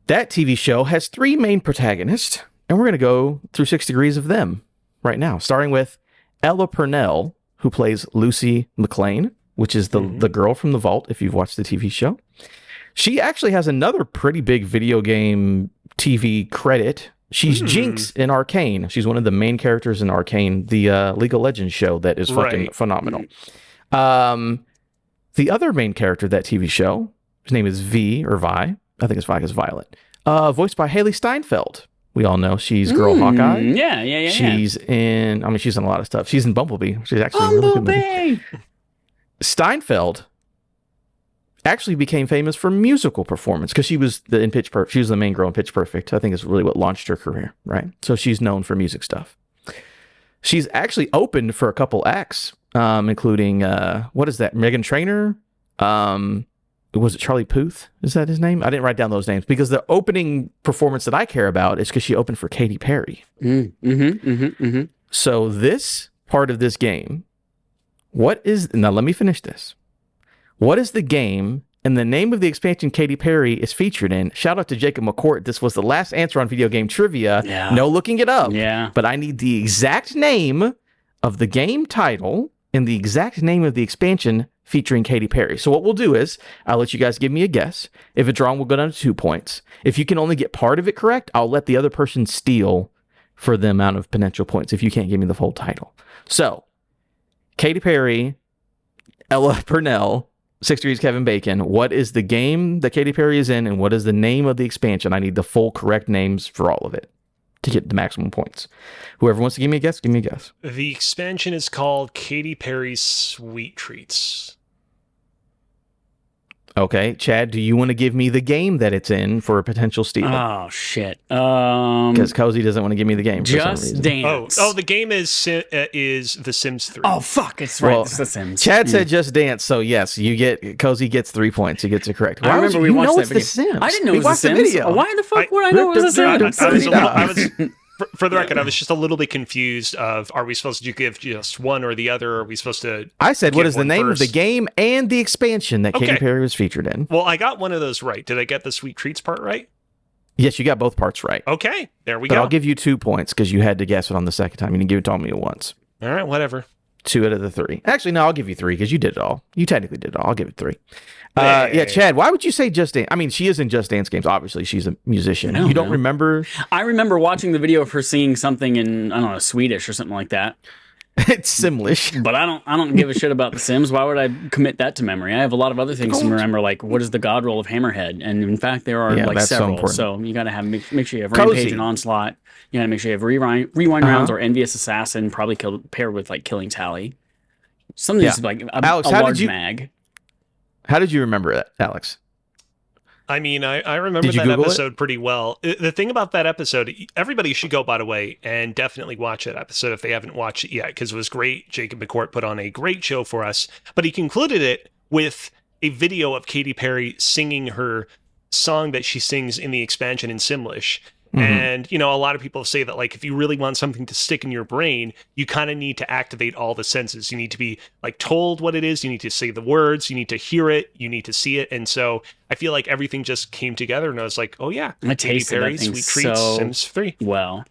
S1: That TV show has 3 main protagonists, and we're going to go through 6 degrees of them right now, starting with Ella Purnell, who plays Lucy McLean, which is the girl from The Vault, if you've watched the TV show. She actually has another pretty big video game TV credit. She's Jinx in Arcane. She's one of the main characters in Arcane, the League of Legends show that is fucking phenomenal. The other main character of that TV show, his name is Vi, I think it's Vi because Violet, voiced by Haley Steinfeld. We all know she's Girl Hawkeye.
S2: Yeah.
S1: She's in, she's in a lot of stuff. She's in Bumblebee. She's actually a really good movie. Steinfeld actually became famous for musical performance because she was in Pitch Perfect. She was the main girl in Pitch Perfect. I think is really what launched her career, right? So she's known for music stuff. She's actually opened for a couple acts, including, what is that? Meghan Trainor? Was it Charlie Puth? Is that his name? I didn't write down those names because the opening performance that I care about is because she opened for Katy Perry. So this part of this game, now let me finish this. What is the game and the name of the expansion Katy Perry is featured in? Shout out to Jacob McCourt. This was the last answer on video game trivia.
S2: Yeah.
S1: No looking it up.
S2: Yeah.
S1: But I need the exact name of the game title and the exact name of the expansion featuring Katy Perry. So what we'll do is I'll let you guys give me a guess. If it's wrong, we'll go down to 2 points. If you can only get part of it correct, I'll let the other person steal for the amount of potential points if you can't give me the full title. So, Katy Perry, Ella Purnell, 6 Degrees Kevin Bacon. What is the game that Katy Perry is in, and what is the name of the expansion? I need the full correct names for all of it to get the maximum points. Whoever wants to give me a guess, give me a guess.
S3: The expansion is called Katy Perry's Sweet Treats.
S1: Okay, Chad, do you want to give me the game that it's in for a potential steal?
S2: Oh, shit.
S1: Because Cozy doesn't want to give me the game for some
S2: Just
S1: reason.
S2: Dance.
S3: Oh, the game is The Sims 3.
S2: Oh, fuck. It's right.
S1: Well,
S2: It's The Sims.
S1: Chad said Just Dance, so yes, Cozy gets 3 points. He gets it correct.
S2: I remember we watched that
S1: it's
S2: video.
S1: The Sims.
S2: I didn't know
S1: We
S2: it was
S1: watched
S2: The
S1: the
S2: Sims.
S1: video.
S2: Why the fuck would I know it was The Sims?
S3: For the record, I was just a little bit confused of, are we supposed to give just one or the other? Are we supposed to...
S1: I said, what is the name
S3: first?
S1: of the game and the expansion that Katy Perry was featured in?
S3: Well, I got one of those right. Did I get the Sweet Treats part right?
S1: Yes, you got both parts right.
S3: Okay, there we
S1: But
S3: go.
S1: I'll give you 2 points because you had to guess it on the second time. You didn't give it to me once.
S3: All right, whatever.
S1: 2 out of the 3. Actually, no, I'll give you 3 because you did it all. You technically did it all. I'll give it 3. Yeah, Chad, why would you say Just Dance? I mean, she is in Just Dance games. Obviously, she's a musician. You don't remember?
S2: I remember watching the video of her singing something in, I don't know, Swedish or something like that.
S1: It's Simlish.
S2: But I don't give a shit about The Sims. Why would I commit that to memory? I have a lot of other things to remember, like what is the god roll of Hammerhead? And in fact, there are like several. So you got to have make sure you have Rampage and Onslaught. You got to make sure you have Rewind rounds or Envious Assassin, probably paired with like Killing Tally. Something that's like
S1: Alex,
S2: a large mag.
S1: How did you remember that, Alex?
S3: I mean, I remember that episode pretty well. The thing about that episode, everybody should go, by the way, and definitely watch that episode if they haven't watched it yet, because it was great. Jacob McCourt put on a great show for us, but he concluded it with a video of Katy Perry singing her song that she sings in the expansion in Simlish. Mm-hmm. And, you know, a lot of people say that, like, if you really want something to stick in your brain, you kind of need to activate all the senses. You need to be, like, told what it is. You need to say the words. You need to hear it. You need to see it. And so I feel like everything just came together. And I was like, oh, yeah.
S2: I tasted
S3: Perry,
S2: that thing
S3: Sweet Treats,
S2: so
S3: Sims 3.
S2: well.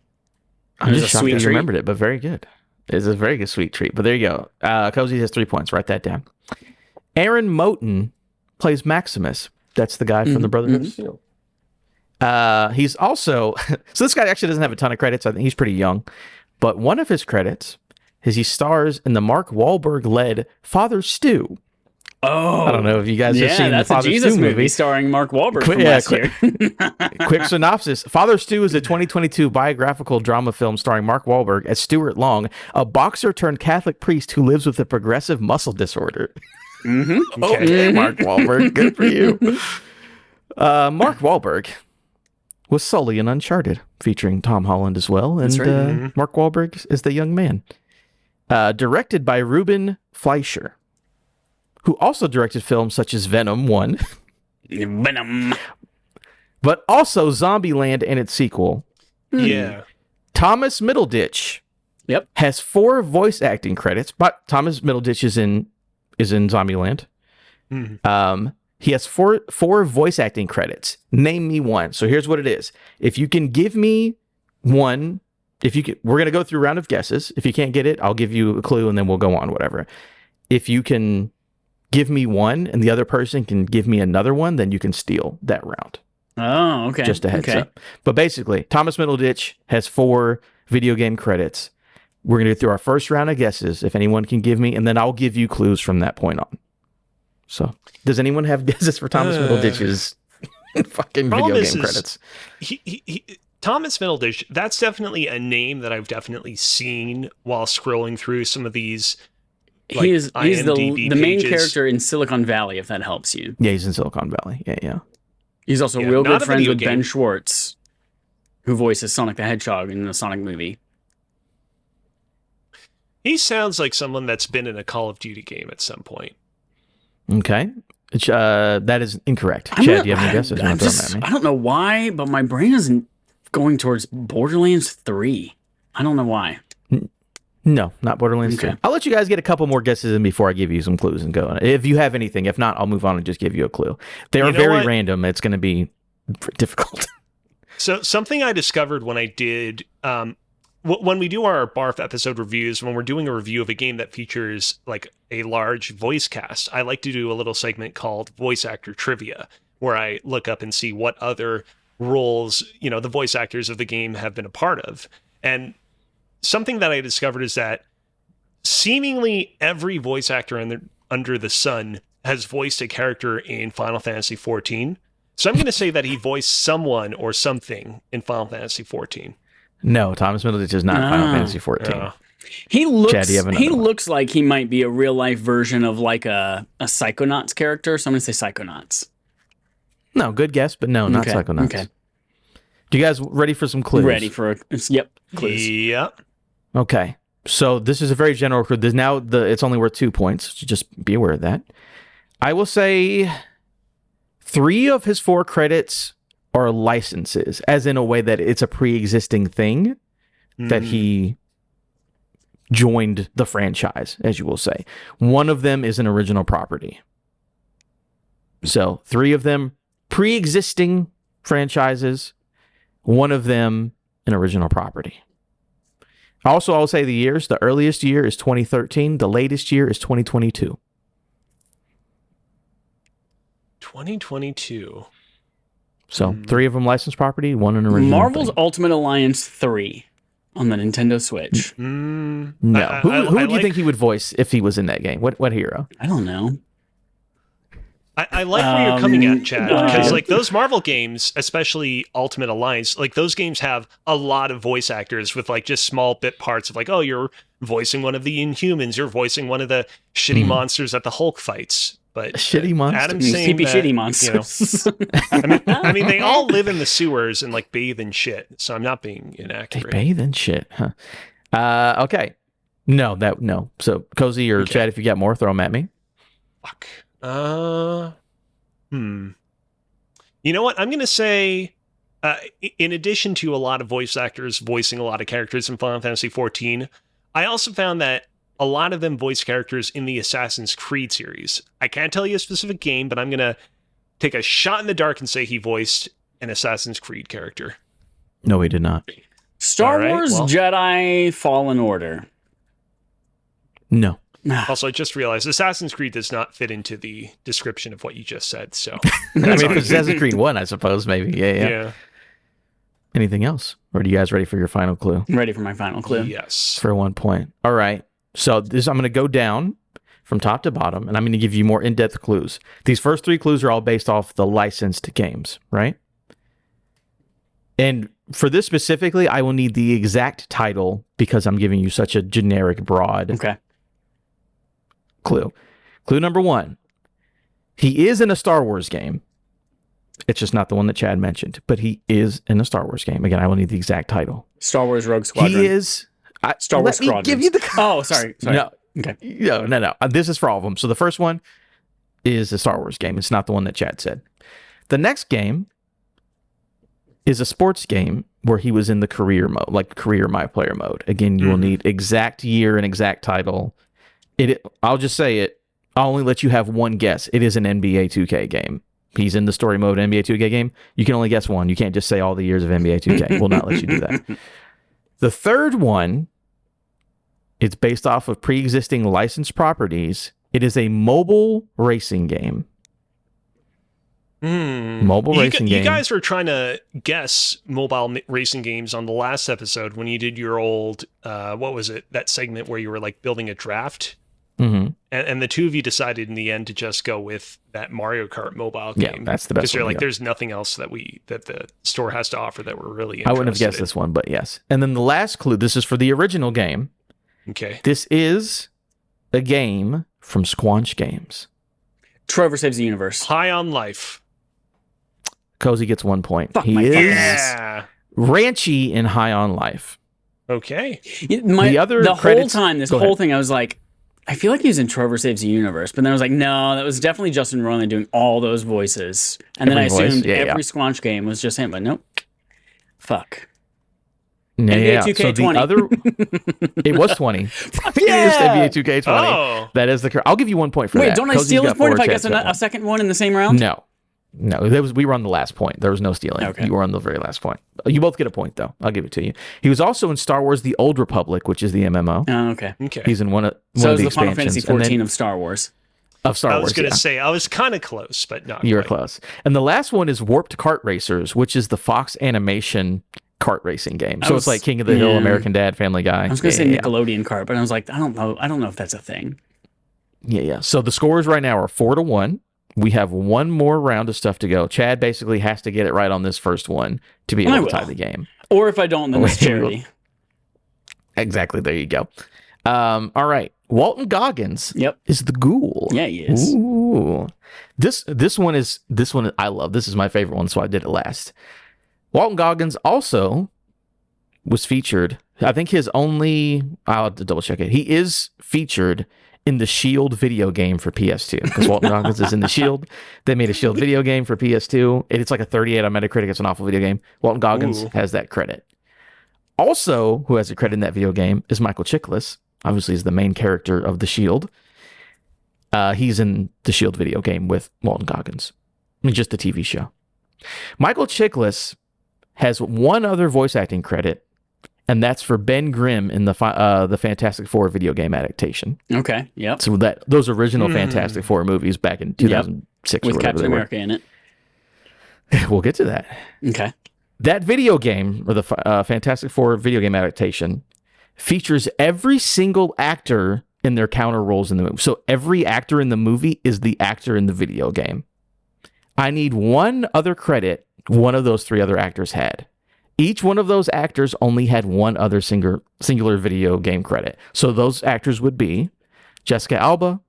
S1: I'm just shocked you remembered it, but very good. It's a very good sweet treat. But there you go. Cozy has 3 points. Write that down. Aaron Moten plays Maximus. That's the guy from the Brotherhood of Steel. He's also so this guy actually doesn't have a ton of credits. I think he's pretty young, but one of his credits is he stars in the Mark Wahlberg led Father Stew.
S2: Oh,
S1: I don't know if you guys have seen the Father
S2: a Jesus
S1: Stew movie
S2: starring Mark Wahlberg from last year.
S1: Quick synopsis: Father Stew is a 2022 biographical drama film starring Mark Wahlberg as Stuart Long, a boxer turned Catholic priest who lives with a progressive muscle disorder. Okay, Mark Wahlberg, good for you. Mark Wahlberg was Sully in Uncharted, featuring Tom Holland as well, and Mark Wahlberg is the young man. Directed by Ruben Fleischer, who also directed films such as Venom 1.
S2: Venom.
S1: But also Zombieland and its sequel.
S3: Yeah.
S1: Thomas Middleditch has 4 voice acting credits, but Thomas Middleditch is in Zombieland. He has four voice acting credits. Name me one. So here's what it is. If you can give me one, we're going to go through a round of guesses. If you can't get it, I'll give you a clue and then we'll go on, whatever. If you can give me one and the other person can give me another one, then you can steal that round.
S2: Oh, okay.
S1: Just a heads up. But basically, Thomas Middleditch has 4 video game credits. We're going to go through our first round of guesses, if anyone can give me, and then I'll give you clues from that point on. So, does anyone have guesses for Thomas Middleditch's fucking video game credits?
S3: Thomas Middleditch, that's definitely a name that I've definitely seen while scrolling through some of these. Like,
S2: he's the main
S3: pages.
S2: character in Silicon Valley, if that helps you.
S1: Yeah, he's in Silicon Valley. Yeah.
S2: He's also real good friends with Ben Schwartz, who voices Sonic the Hedgehog in the Sonic movie.
S3: He sounds like someone that's been in a Call of Duty game at some point.
S1: Okay. That is incorrect. Chad, do you have any guesses?
S2: I don't know why, but my brain isn't going towards Borderlands 3. I don't know why.
S1: No, not Borderlands 3. I'll let you guys get a couple more guesses in before I give you some clues and go. If you have anything. If not, I'll move on and just give you a clue. They are very random. It's going to be difficult.
S3: So something I discovered when I did when we do our Barf episode reviews, when we're doing a review of a game that features like a large voice cast, I like to do a little segment called Voice Actor Trivia, where I look up and see what other roles, the voice actors of the game have been a part of. And something that I discovered is that seemingly every voice actor under the sun has voiced a character in Final Fantasy XIV. So I'm going to say that he voiced someone or something in Final Fantasy XIV.
S1: No, Thomas Middleditch is not Final Fantasy XIV.
S2: He looks.
S1: Chad,
S2: looks like he might be a real life version of like a Psychonauts character. So I'm going to say Psychonauts.
S1: No, good guess, but no, not Psychonauts. Okay. Do you guys ready for some clues?
S2: Ready for clues.
S3: Yep.
S1: Okay. So this is a very general clue. It's only worth 2 points. So just be aware of that. I will say 3 of his 4 credits are licenses, as in a way that it's a pre-existing thing that he joined the franchise, as you will say. 1 of them is an original property. So 3 of them pre-existing franchises, 1 of them an original property. Also, I'll say the years. The earliest year is 2013. The latest year is 2022.
S3: 2022.
S1: So 3 of them licensed property, 1 an original.
S2: Marvel's thing. Ultimate Alliance 3 on the Nintendo Switch.
S1: No. Who do you think he would voice if he was in that game? What hero?
S2: I don't know.
S3: I like where you're coming at, Chad, because like those Marvel games, especially Ultimate Alliance, like those games have a lot of voice actors with like just small bit parts of like, oh, you're voicing one of the Inhumans, you're voicing one of the shitty monsters that the Hulk fights. But
S1: shitty monsters,
S3: Adam's saying that,
S2: shitty monsters.
S3: I mean, they all live in the sewers and like bathe in shit. So I'm not being inaccurate.
S1: They bathe in shit, huh? Okay, no. So Cozy or Chad, if you got more, throw them at me.
S3: Fuck. You know what? I'm going to say, in addition to a lot of voice actors voicing a lot of characters in Final Fantasy XIV, I also found that a lot of them voice characters in the Assassin's Creed series. I can't tell you a specific game, but I'm going to take a shot in the dark and say he voiced an Assassin's Creed character.
S1: No, he did not.
S2: Star Wars Jedi Fallen Order.
S1: No.
S3: Also, I just realized Assassin's Creed does not fit into the description of what you just said. So,
S1: I mean, if it's Assassin's Creed 1, I suppose, maybe. Yeah. Anything else? Or are you guys ready for your final clue?
S2: I'm ready for my final clue.
S3: Yes.
S1: For 1 point. All right. So I'm going to go down from top to bottom, and I'm going to give you more in-depth clues. These first 3 clues are all based off the licensed games, right? And for this specifically, I will need the exact title because I'm giving you such a generic, broad clue. Clue number 1. He is in a Star Wars game. It's just not the one that Chad mentioned, but he is in a Star Wars game. Again, I will need the exact title.
S2: Star Wars Rogue Squadron.
S1: He is...
S2: Star Wars Squadron.
S1: Give you the...
S2: Oh, sorry.
S1: No.
S2: Okay.
S1: No. This is for all of them. So the first one is a Star Wars game. It's not the one that Chad said. The next game is a sports game where he was in the career mode, like career my player mode. Again, you will need exact year and exact title. I'll just say it. I'll only let you have one guess. It is an NBA 2K game. He's in the story mode NBA 2K game. You can only guess one. You can't just say all the years of NBA 2K. We'll not let you do that. The third one, it's based off of pre-existing licensed properties. It is a mobile racing game. Mobile racing game.
S3: You guys were trying to guess mobile racing games on the last episode when you did your old, what was it? That segment where you were like building a draft.
S1: Mm-hmm.
S3: And the two of you decided in the end to just go with that Mario Kart mobile game.
S1: Yeah, that's the best.
S3: Because you're like, there's nothing else that the store has to offer that we're really interested
S1: I wouldn't have guessed this one, but yes. And then the last clue, this is for the original game.
S3: Okay.
S1: This is a game from Squanch Games.
S2: Trover Saves the Universe.
S3: High on Life.
S1: Cozy gets 1 point.
S2: Fuck
S1: he
S2: my
S1: is Ranchy in High on Life.
S3: Okay.
S2: The whole time, this whole thing, I was like, I feel like he was in Trover Saves the Universe, but then I was like, no, that was definitely Justin Roiland doing all those voices. And then I assumed every Squanch game was just him, but nope. Fuck.
S1: Yeah,
S2: NBA 2K20.
S1: So the other, it was 20.
S2: Fuck
S1: It is NBA 2K20.
S3: Oh.
S1: That is the. I'll give you 1 point for that.
S2: Wait, don't I steal his point if I guess a second one in the same round?
S1: No. No, we were on the last point. There was no stealing.
S2: Okay.
S1: You were on the very last point. You both get a point, though. I'll give it to you. He was also in Star Wars: The Old Republic, which is the MMO.
S2: Oh, okay.
S3: Okay.
S1: He's in one of
S2: So it was
S1: the
S2: the Final
S1: expansions.
S2: Fantasy 14 of Star Wars.
S1: Of Star Wars.
S3: I was going to say, I was kind of close, but not
S1: You were
S3: quite.
S1: close. And the last one is Warped Kart Racers, which is the Fox Animation kart racing game. So it's like King of the Hill, American Dad, Family Guy.
S2: I was going to say Nickelodeon kart, but I was like, I don't know if that's a thing.
S1: Yeah. So the scores right now are 4-1. We have one more round of stuff to go. Chad basically has to get it right on this first one to be able to tie the game.
S2: Or if I don't, then it's charity.
S1: Exactly. There you go. All right. Walton Goggins is the ghoul.
S2: Yeah, he is.
S1: Ooh. This one I love. This is my favorite one, so I did it last. Walton Goggins also was featured. I think I'll have to double check it. He is featured in the Shield video game for PS2 because Walton Goggins is in the Shield. They made a Shield video game for PS2. It's like a 38 on Metacritic. It's an awful video game. Walton Goggins has that credit. Also, who has a credit in that video game is Michael Chiklis. Obviously, is the main character of the Shield. He's in the Shield video game with Walton Goggins. I mean, just the TV show. Michael Chiklis has one other voice acting credit, and that's for Ben Grimm in the Fantastic Four video game adaptation.
S2: Okay, yep.
S1: So those original Fantastic Four movies back in 2006
S2: with
S1: or whatever
S2: Captain America in it.
S1: We'll get to that.
S2: Okay.
S1: That video game, or the Fantastic Four video game adaptation, features every single actor in their counter roles in the movie. So every actor in the movie is the actor in the video game. I need one other credit one of those three other actors had. Each one of those actors only had one other singular video game credit. So those actors would be Jessica Alba,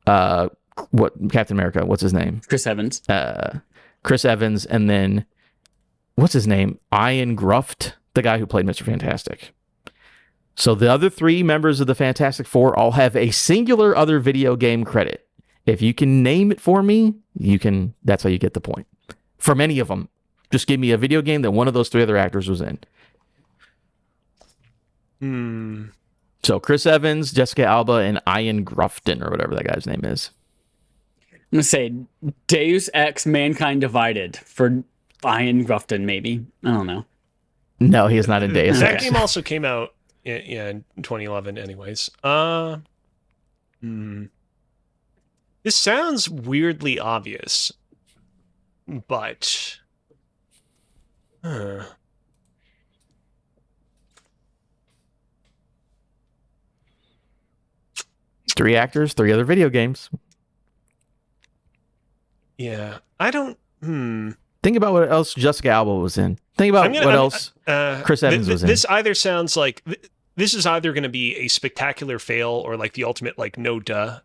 S1: Captain America, what's his name?
S2: Chris Evans.
S1: Chris Evans, and then what's his name? Ian Gruft, the guy who played Mr. Fantastic. So the other three members of the Fantastic Four all have a singular other video game credit. If you can name it for me, that's how you get the point. From any of them. Just give me a video game that one of those three other actors was in. So Chris Evans, Jessica Alba, and Ian Grufton, or whatever that guy's name is.
S2: I'm going to say Deus Ex Mankind Divided for Ian Grufton, maybe. I don't know.
S1: No, he is not in Deus
S3: That
S1: Ex.
S3: game also came out in 2011 anyways. This sounds weirdly obvious, but...
S1: Three actors, three other video games.
S3: Yeah, I don't...
S1: Think about what else Jessica Alba was in. Think about what else Chris Evans was in.
S3: This either sounds like... This is either going to be a spectacular fail or like the ultimate like no duh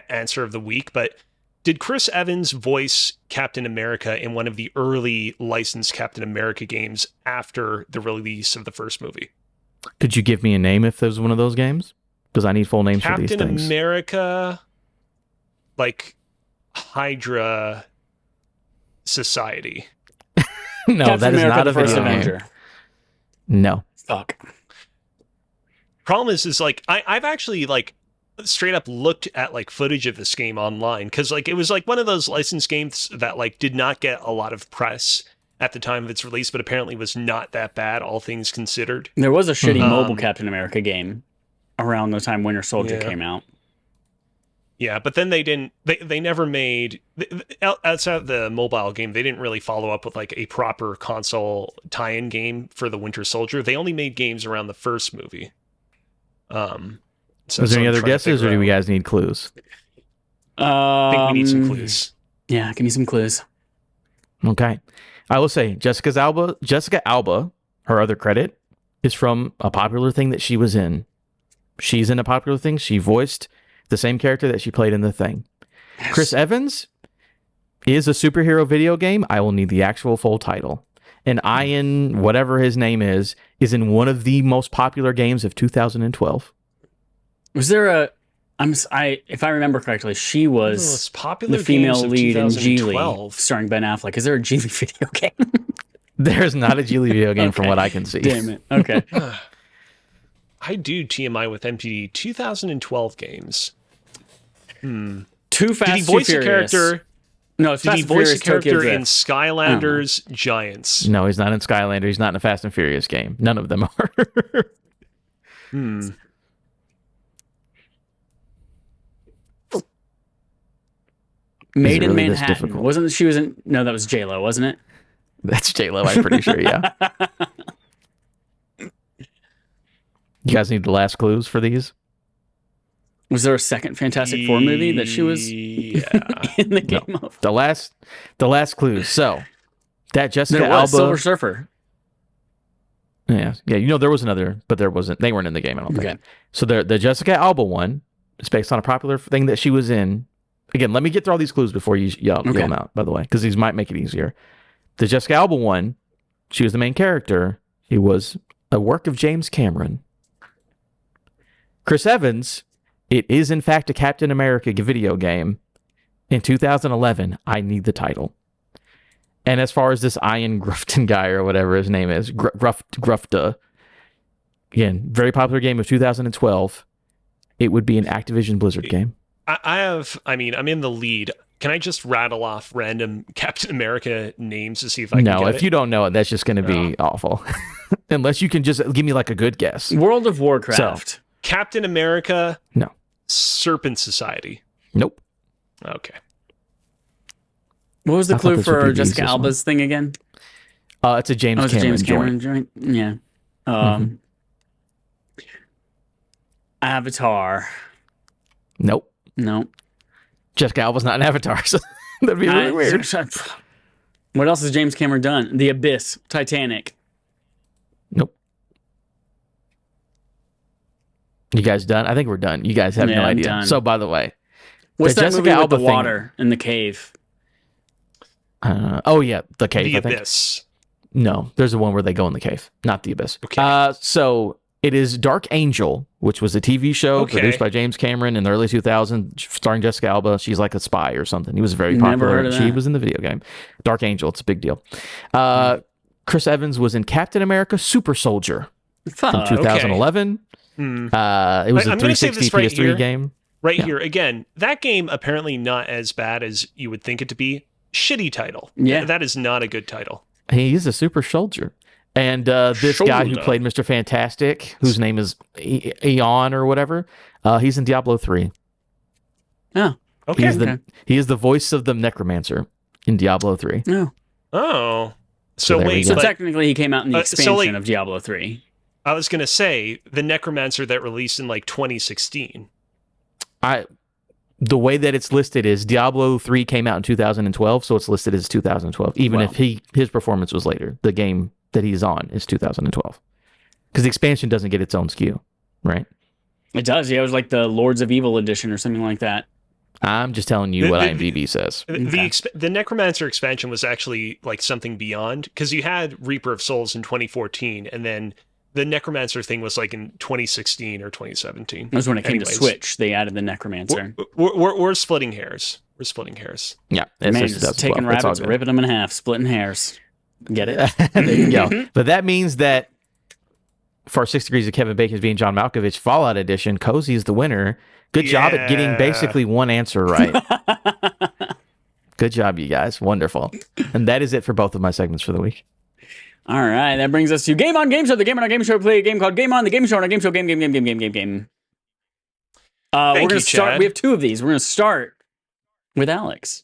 S3: answer of the week, but did Chris Evans voice Captain America in one of the early licensed Captain America games after the release of the first movie?
S1: Could you give me a name if there's one of those games? Because I need full names for these
S3: Captain
S1: things.
S3: America, like Hydra Society.
S1: No,
S2: Captain
S1: that is
S2: America,
S1: not
S2: the
S1: a
S2: first
S1: video game.
S2: Avenger.
S1: No.
S2: Fuck.
S3: Problem is like I've actually like straight up looked at like footage of this game online because like it was like one of those licensed games that like did not get a lot of press at the time of its release, but apparently was not that bad, all things considered.
S2: There was a shitty mobile Captain America game around the time Winter Soldier came out.
S3: Yeah, but then they never made, outside of the mobile game, they didn't really follow up with like a proper console tie-in game for the Winter Soldier. They only made games around the first movie. So
S1: is there any other guesses, or do we guys need clues?
S3: I think we need some clues.
S2: Yeah, give me some clues.
S1: Okay. I will say Jessica Alba, her other credit is from a popular thing that she was in. She's in a popular thing. She voiced the same character that she played in The Thing. Yes. Chris Evans is a superhero video game. I will need the actual full title. And Ian, whatever his name is in one of the most popular games of 2012.
S2: Was there if I remember correctly, she was the female lead in Geely, starring Ben Affleck. Is there a Geely video game?
S1: There's not a Geely video game from what I can see.
S2: Damn it. Okay.
S3: I do TMI with MPD 2012 games.
S2: Too Fast,
S3: Did he voice a character?
S2: No, it's
S3: Did he
S2: Fast and
S3: voice a
S2: Furious Tokyo
S3: character in
S2: Drift.
S3: Skylanders Giants?
S1: No, he's not in Skylander. He's not in a Fast and Furious game. None of them are.
S2: Made in
S1: really this
S2: Manhattan.
S1: difficult?
S2: Wasn't she was in? No, that was J-Lo, wasn't it?
S1: That's J-Lo, I'm pretty sure, yeah. You guys need the last clues for these?
S2: Was there a second Fantastic Four movie that she was in the game of?
S1: The last clues. So that Jessica
S2: There was
S1: Alba.
S2: Silver Surfer.
S1: Yeah. You know there was another, but there wasn't. They weren't in the game, I don't think.
S2: Okay.
S1: So the Jessica Alba one is based on a popular thing that she was in. Again, let me get through all these clues before you yell them out, by the way, because these might make it easier. The Jessica Alba one, she was the main character. It was a work of James Cameron. Chris Evans, it is in fact a Captain America video game. In 2011, I need the title. And as far as this Ian Grufton guy or whatever his name is, Grufta, again, very popular game of 2012. It would be an Activision Blizzard game.
S3: I'm in the lead. Can I just rattle off random Captain America names to see if I can get it?
S1: No, if you don't know it, that's just going to be awful. Unless you can just give me like a good guess.
S2: World of Warcraft.
S3: So, Captain America.
S1: No.
S3: Serpent Society.
S1: Nope.
S3: Okay.
S2: What was the clue for
S1: the
S2: Jessica Alba's thing again?
S1: It's a James Cameron
S2: joint. Yeah. Avatar.
S1: Nope.
S2: No.
S1: Jessica Alba's not an Avatar, so that'd be really weird.
S2: What else has James Cameron done? The Abyss, Titanic.
S1: Nope. You guys done? I think we're done. You guys have no idea.
S2: Done.
S1: So, by the way,
S2: what's that
S1: Jessica
S2: movie with
S1: Alba
S2: the water in the cave?
S1: Oh yeah, the cave.
S3: The Abyss.
S1: No, there's the one where they go in the cave, not the Abyss.
S3: Okay.
S1: So it is Dark Angel, which was a TV show produced by James Cameron in the early 2000s, starring Jessica Alba. She's like a spy or something. He was very popular. She was in the video game. Dark Angel. It's a big deal. Chris Evans was in Captain America Super Soldier from 2011. It was a 360 PS3 game.
S3: Right here. Again, that game apparently not as bad as you would think it to be. Shitty title.
S2: Yeah.
S3: That is not a good title.
S1: He is a super soldier. And this guy who played Mr. Fantastic, whose name is Eon or whatever, he's in Diablo 3.
S2: Oh,
S3: okay.
S1: He is the voice of the Necromancer in Diablo 3.
S2: No.
S3: Oh. So
S2: technically he came out in the expansion of Diablo 3.
S3: I was going to say, the Necromancer that released in like 2016.
S1: The way that it's listed is Diablo 3 came out in 2012, so it's listed as 2012, even if his performance was later. The game that he's on is 2012. Because the expansion doesn't get its own SKU, right?
S2: It does. Yeah, it was like the Lords of Evil edition or something like that.
S1: I'm just telling you what IMDb says.
S3: The Necromancer expansion was actually like something beyond, because you had Reaper of Souls in 2014, and then the Necromancer thing was like in 2016 or 2017.
S2: That was when it came to Switch. They added the Necromancer.
S3: We're splitting hairs. We're splitting hairs.
S1: Yeah.
S2: It's just taking rabbits, ripping them in half, splitting hairs. Get it?
S1: There you go. But that means that for 6 Degrees of Kevin Bacon's being John Malkovich Fallout Edition, Cozy is the winner. Good job at getting basically one answer right. Good job, you guys. Wonderful. And that is it for both of my segments for the week.
S2: All right, that brings us to Game On Game Show. The Game On Game Show, play a game called Game On, the Game Show on a Game Show, game. We're going to start. We have two of these. We're going to start with Alex.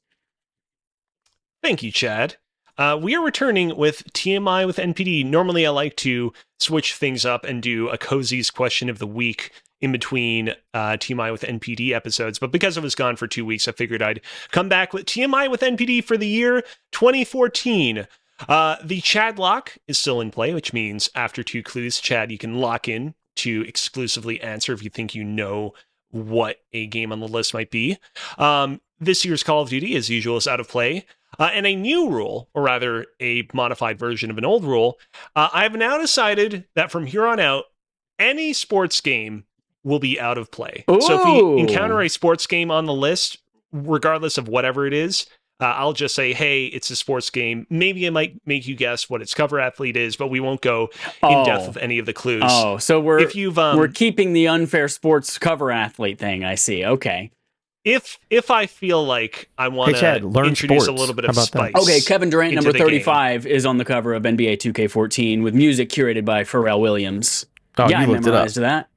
S3: Thank you, Chad. We are returning with TMI with NPD. Normally, I like to switch things up and do a Cozy's question of the week in between TMI with NPD episodes, but because I was gone for 2 weeks, I figured I'd come back with TMI with NPD for the year 2014. The Chad lock is still in play, which means after 2 clues, Chad, you can lock in to exclusively answer if you think you know what a game on the list might be. This year's Call of Duty, as usual, is out of play. And a new rule, or rather a modified version of an old rule, I've now decided that from here on out, any sports game will be out of play.
S2: Ooh.
S3: So if we encounter a sports game on the list, regardless of whatever it is, I'll just say, hey, it's a sports game. Maybe it might make you guess what its cover athlete is, but we won't go in depth with any of the clues.
S2: Oh, so we're keeping the unfair sports cover athlete thing, I see. Okay.
S3: if I feel like I want
S1: Chad,
S3: to
S1: learn
S3: introduce
S1: sports.
S3: a little bit
S1: How
S3: of
S1: about that?
S3: spice.
S2: Okay, Kevin Durant,
S3: into
S2: number
S3: the game.
S2: 35, is on the cover of NBA 2K14 with music curated by Pharrell Williams.
S1: Oh,
S2: yeah,
S1: you
S2: I
S1: looked it up.
S2: memorized that.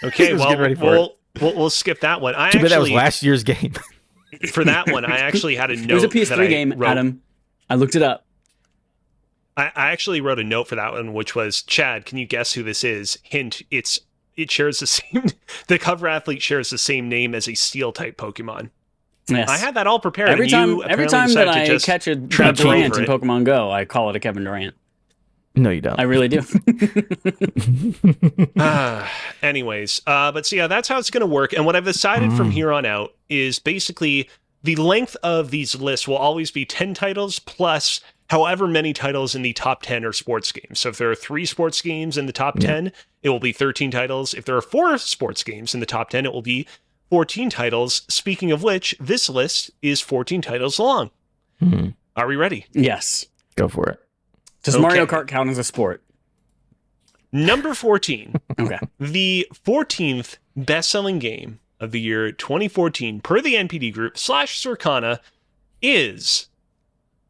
S3: Okay,
S1: Just
S3: well,
S1: get ready for
S3: we'll skip that one.
S1: Too bad that was last year's game.
S3: For that one, I actually had a note.
S2: It was a PS3 game, Adam. I looked it up.
S3: I actually wrote a note for that one, which was, Chad, can you guess who this is? Hint, it shares the same. The cover athlete shares the same name as a Steel type Pokemon.
S2: Yes.
S3: I had that all prepared.
S2: Every time that I
S3: just
S2: catch a
S3: trudge
S2: Durant
S3: over
S2: in
S3: it.
S2: Pokemon Go, I call it a Kevin Durant.
S1: No, you don't.
S2: I really do.
S3: Anyways, but so yeah, that's how it's going to work. And what I've decided from here on out is basically the length of these lists will always be 10 titles plus however many titles in the top 10 are sports games. So if there are 3 sports games in the top 10, it will be 13 titles. If there are 4 sports games in the top 10, it will be 14 titles. Speaking of which, this list is 14 titles long. Are we ready?
S2: Yes.
S1: Go for it.
S2: Does Mario Kart count as a sport?
S3: Number 14.
S2: Okay.
S3: The 14th best-selling game of the year 2014 per the NPD Group / Circana is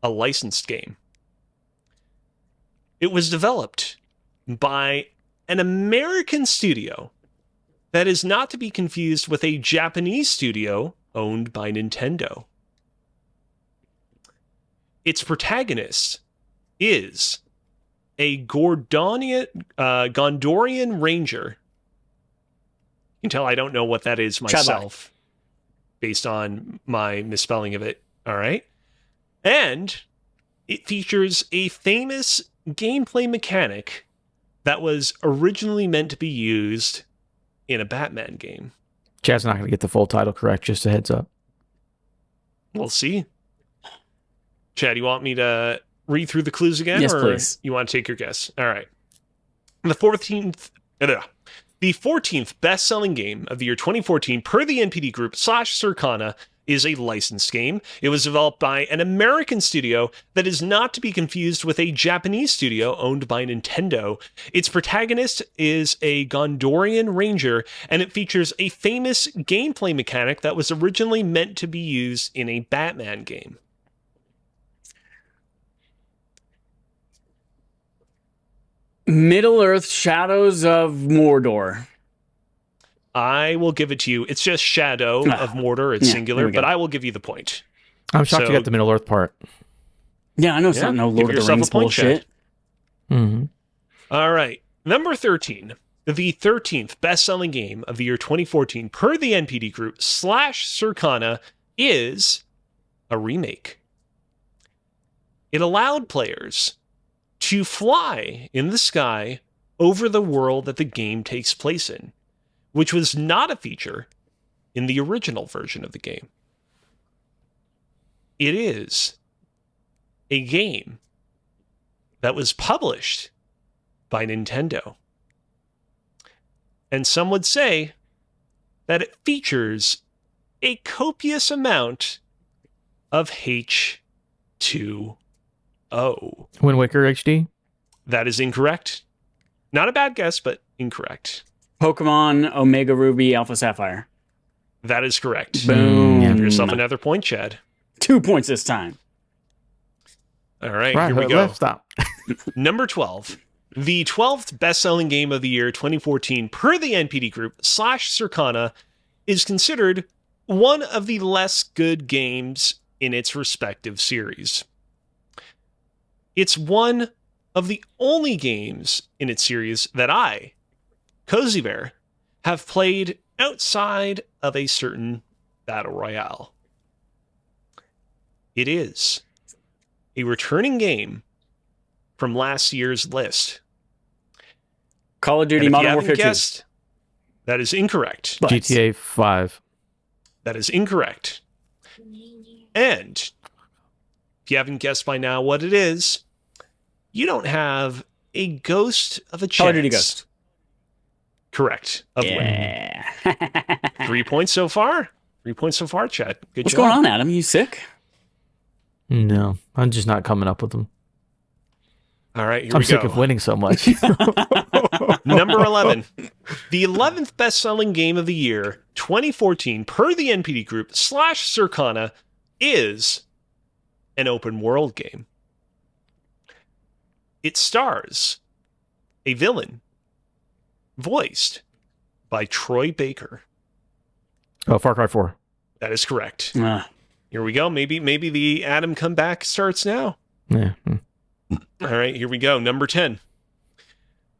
S3: a licensed game. It was developed by an American studio that is not to be confused with a Japanese studio owned by Nintendo. Its protagonist is a Gondorian Ranger. You can tell I don't know what that is myself based on my misspelling of it. All right. And it features a famous gameplay mechanic that was originally meant to be used in a Batman game.
S1: Chad's not going to get the full title correct, just a heads up.
S3: We'll see. Chad, you want me to read through the clues again?
S2: Yes,
S3: or
S2: please.
S3: You want to take your guess? All right. The 14th best-selling game of the year 2014 per the NPD Group / Circana is a licensed game. It was developed by an American studio that is not to be confused with a Japanese studio owned by Nintendo. Its protagonist is a Gondorian Ranger, and it features a famous gameplay mechanic that was originally meant to be used in a Batman game.
S2: Middle-earth Shadows of Mordor.
S3: I will give it to you. It's just Shadow of Mordor. It's singular, but I will give you the point.
S1: I'm shocked you got the Middle Earth part.
S2: Yeah, I know it's not no Lord of the Rings bullshit.
S3: All right. Number 13. The 13th best-selling game of the year 2014 per the NPD Group / Circana is a remake. It allowed players to fly in the sky over the world that the game takes place in, which was not a feature in the original version of the game. It is a game that was published by Nintendo. And some would say that it features a copious amount of H2O.
S1: Wind Waker HD?
S3: That is incorrect. Not a bad guess, but incorrect.
S2: Pokemon Omega Ruby Alpha Sapphire.
S3: That is correct.
S2: Boom.
S3: Give yourself another point, Chad.
S2: 2 points this time.
S3: All right, here we go.
S1: Left, stop.
S3: Number 12. The 12th best-selling game of the year 2014 per the NPD Group / Circana is considered one of the less good games in its respective series. It's one of the only games in its series that I, Cozy Bear, have played outside of a certain battle royale. It is a returning game from last year's list.
S2: Call of Duty Modern Warfare 2.
S3: That is incorrect.
S2: But
S1: GTA 5.
S3: That is incorrect. And if you haven't guessed by now what it is, you don't have a ghost of a chance.
S2: Call of Duty Ghost.
S3: Correct. Of
S2: Yeah.
S3: 3 points so far. 3 points so far, Chad. Good
S2: What's
S3: job.
S2: going on, Adam? You sick?
S1: No, I'm just not coming up with them.
S3: All right, here
S1: I'm
S3: we
S1: sick
S3: go.
S1: of winning so much.
S3: Number 11. The 11th best-selling game of the year, 2014, per the NPD Group / Circana, is an open world game. It stars a villain voiced by Troy Baker.
S1: Oh, Far Cry 4.
S3: That is correct. Here we go. Maybe the Adam comeback starts now.
S1: Yeah.
S3: All right, here we go. Number 10.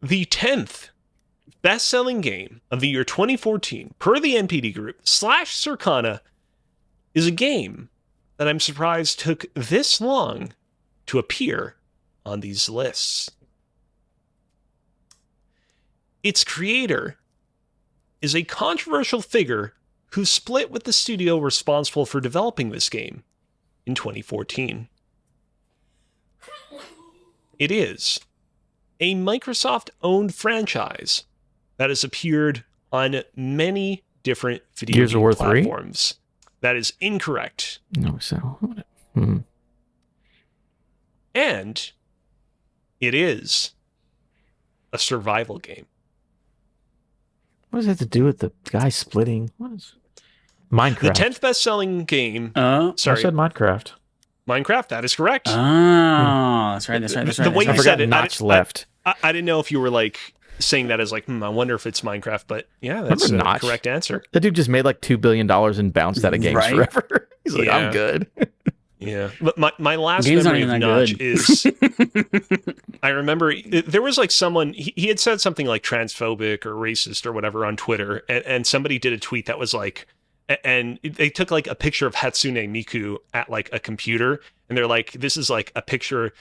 S3: The 10th best-selling game of the year 2014, per the NPD Group / Circana, is a game that I'm surprised took this long to appear on these lists. Its creator is a controversial figure who split with the studio responsible for developing this game in 2014. It is a Microsoft-owned franchise that has appeared on many different video
S1: Gears of
S3: game
S1: War
S3: platforms. 3? That is incorrect.
S1: No, so.
S3: And it is a survival game.
S1: What does that have to do with the guy splitting? What is Minecraft?
S3: The 10th best-selling game.
S1: I said Minecraft.
S3: Minecraft, that is correct.
S2: Oh, that's right.
S3: The way you said it,
S1: Notch left.
S3: I didn't know if you were like saying that as like, I wonder if it's Minecraft, but yeah, that's the correct answer.
S1: That dude just made like $2 billion and bounced out of games forever. He's like, I'm good.
S3: Yeah, but my last
S2: Games
S3: memory of Notch
S2: good.
S3: is I remember there was like someone, he had said something like transphobic or racist or whatever on Twitter, and somebody did a tweet that was like, and they took like a picture of Hatsune Miku at like a computer, and they're like, this is like a picture,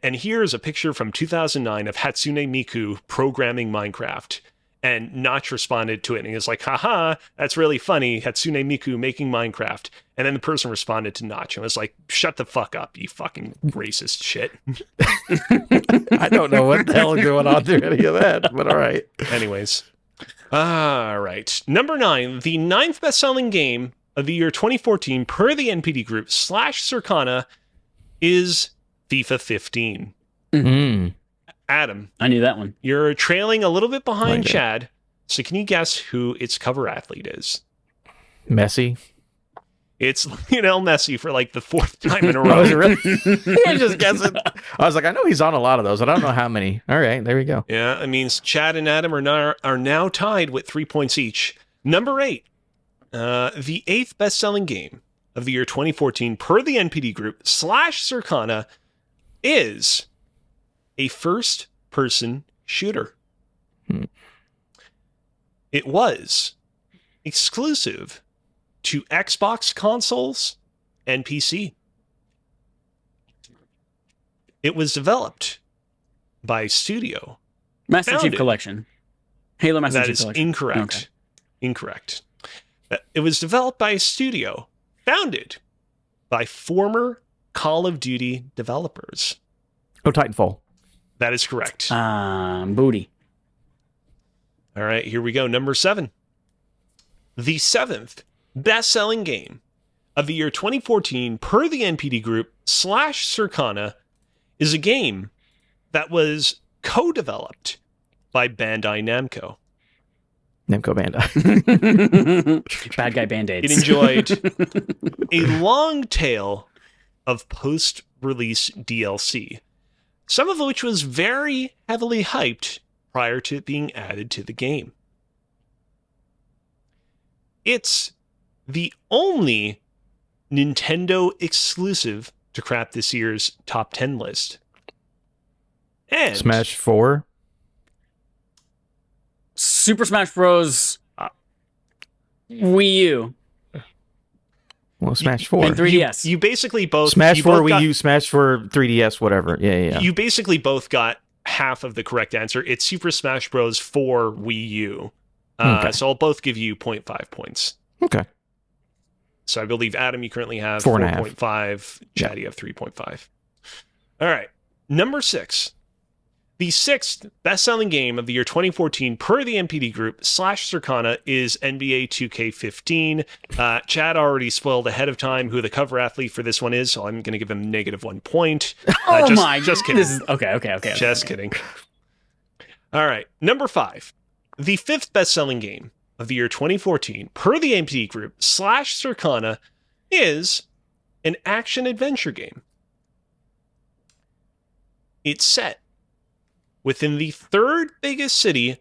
S3: and here's a picture from 2009 of Hatsune Miku programming Minecraft. And Notch responded to it, and he was like, haha, that's really funny, Hatsune Miku making Minecraft. And then the person responded to Notch and was like, shut the fuck up, you fucking racist shit.
S1: I don't know what the hell is going on through any of that, but all right.
S3: Anyways. All right. Number 9, the 9th best-selling game of the year 2014 per the NPD Group / Circana is FIFA 15.
S1: Mm-hmm.
S3: Adam.
S2: I knew that one.
S3: You're trailing a little bit behind Chad, so can you guess who its cover athlete is?
S1: Messi.
S3: It's Lionel Messi for like the 4th time in a row.
S1: Really? I was just guessing. I was like, I know he's on a lot of those, but I don't know how many. All right, there we go.
S3: Yeah, it means Chad and Adam are now tied with 3 points each. Number 8, the 8th best-selling game of the year 2014 per the NPD Group / Circana is a first-person shooter. It was exclusive to Xbox consoles and PC. It was developed by a studio.
S2: Master Chief Collection. Halo Master Chief Collection.
S3: That is incorrect.
S2: Okay.
S3: Incorrect. It was developed by a studio founded by former Call of Duty developers.
S1: Oh, Titanfall.
S3: That is correct.
S2: Booty.
S3: All right, here we go. Number 7. The 7th best-selling game of the year 2014 per the NPD Group / Circana is a game that was co-developed by Bandai Namco.
S1: Namco Bandai.
S2: Bad guy Band-Aids.
S3: It enjoyed a long tail of post-release DLC, some of which was very heavily hyped prior to it being added to the game. It's the only Nintendo exclusive to crack this year's top 10 list. And
S1: Smash 4.
S2: Super Smash Bros. Wii U.
S1: Well, Smash 4.
S2: And 3DS.
S3: You basically both...
S1: Smash
S3: you
S1: 4
S3: both
S1: Wii
S3: got,
S1: U, Smash 4 3DS, whatever. Yeah.
S3: You basically both got half of the correct answer. It's Super Smash Bros. for Wii U.
S1: Okay.
S3: So I'll both give you 0.5 points.
S1: Okay.
S3: So I believe, Adam, you currently have
S1: 4.5.
S3: 4.5. Chad, you have 3.5. All right. Number 6. The 6th best-selling game of the year 2014 per the NPD Group / Circana is NBA 2K15. Chad already spoiled ahead of time who the cover athlete for this one is, so I'm going to give him -1 point. Just kidding.
S2: Okay.
S3: Just kidding. All right. Number 5. The fifth best-selling game of the year 2014, per the NPD Group / Circana, is an action-adventure game. It's set within the third biggest city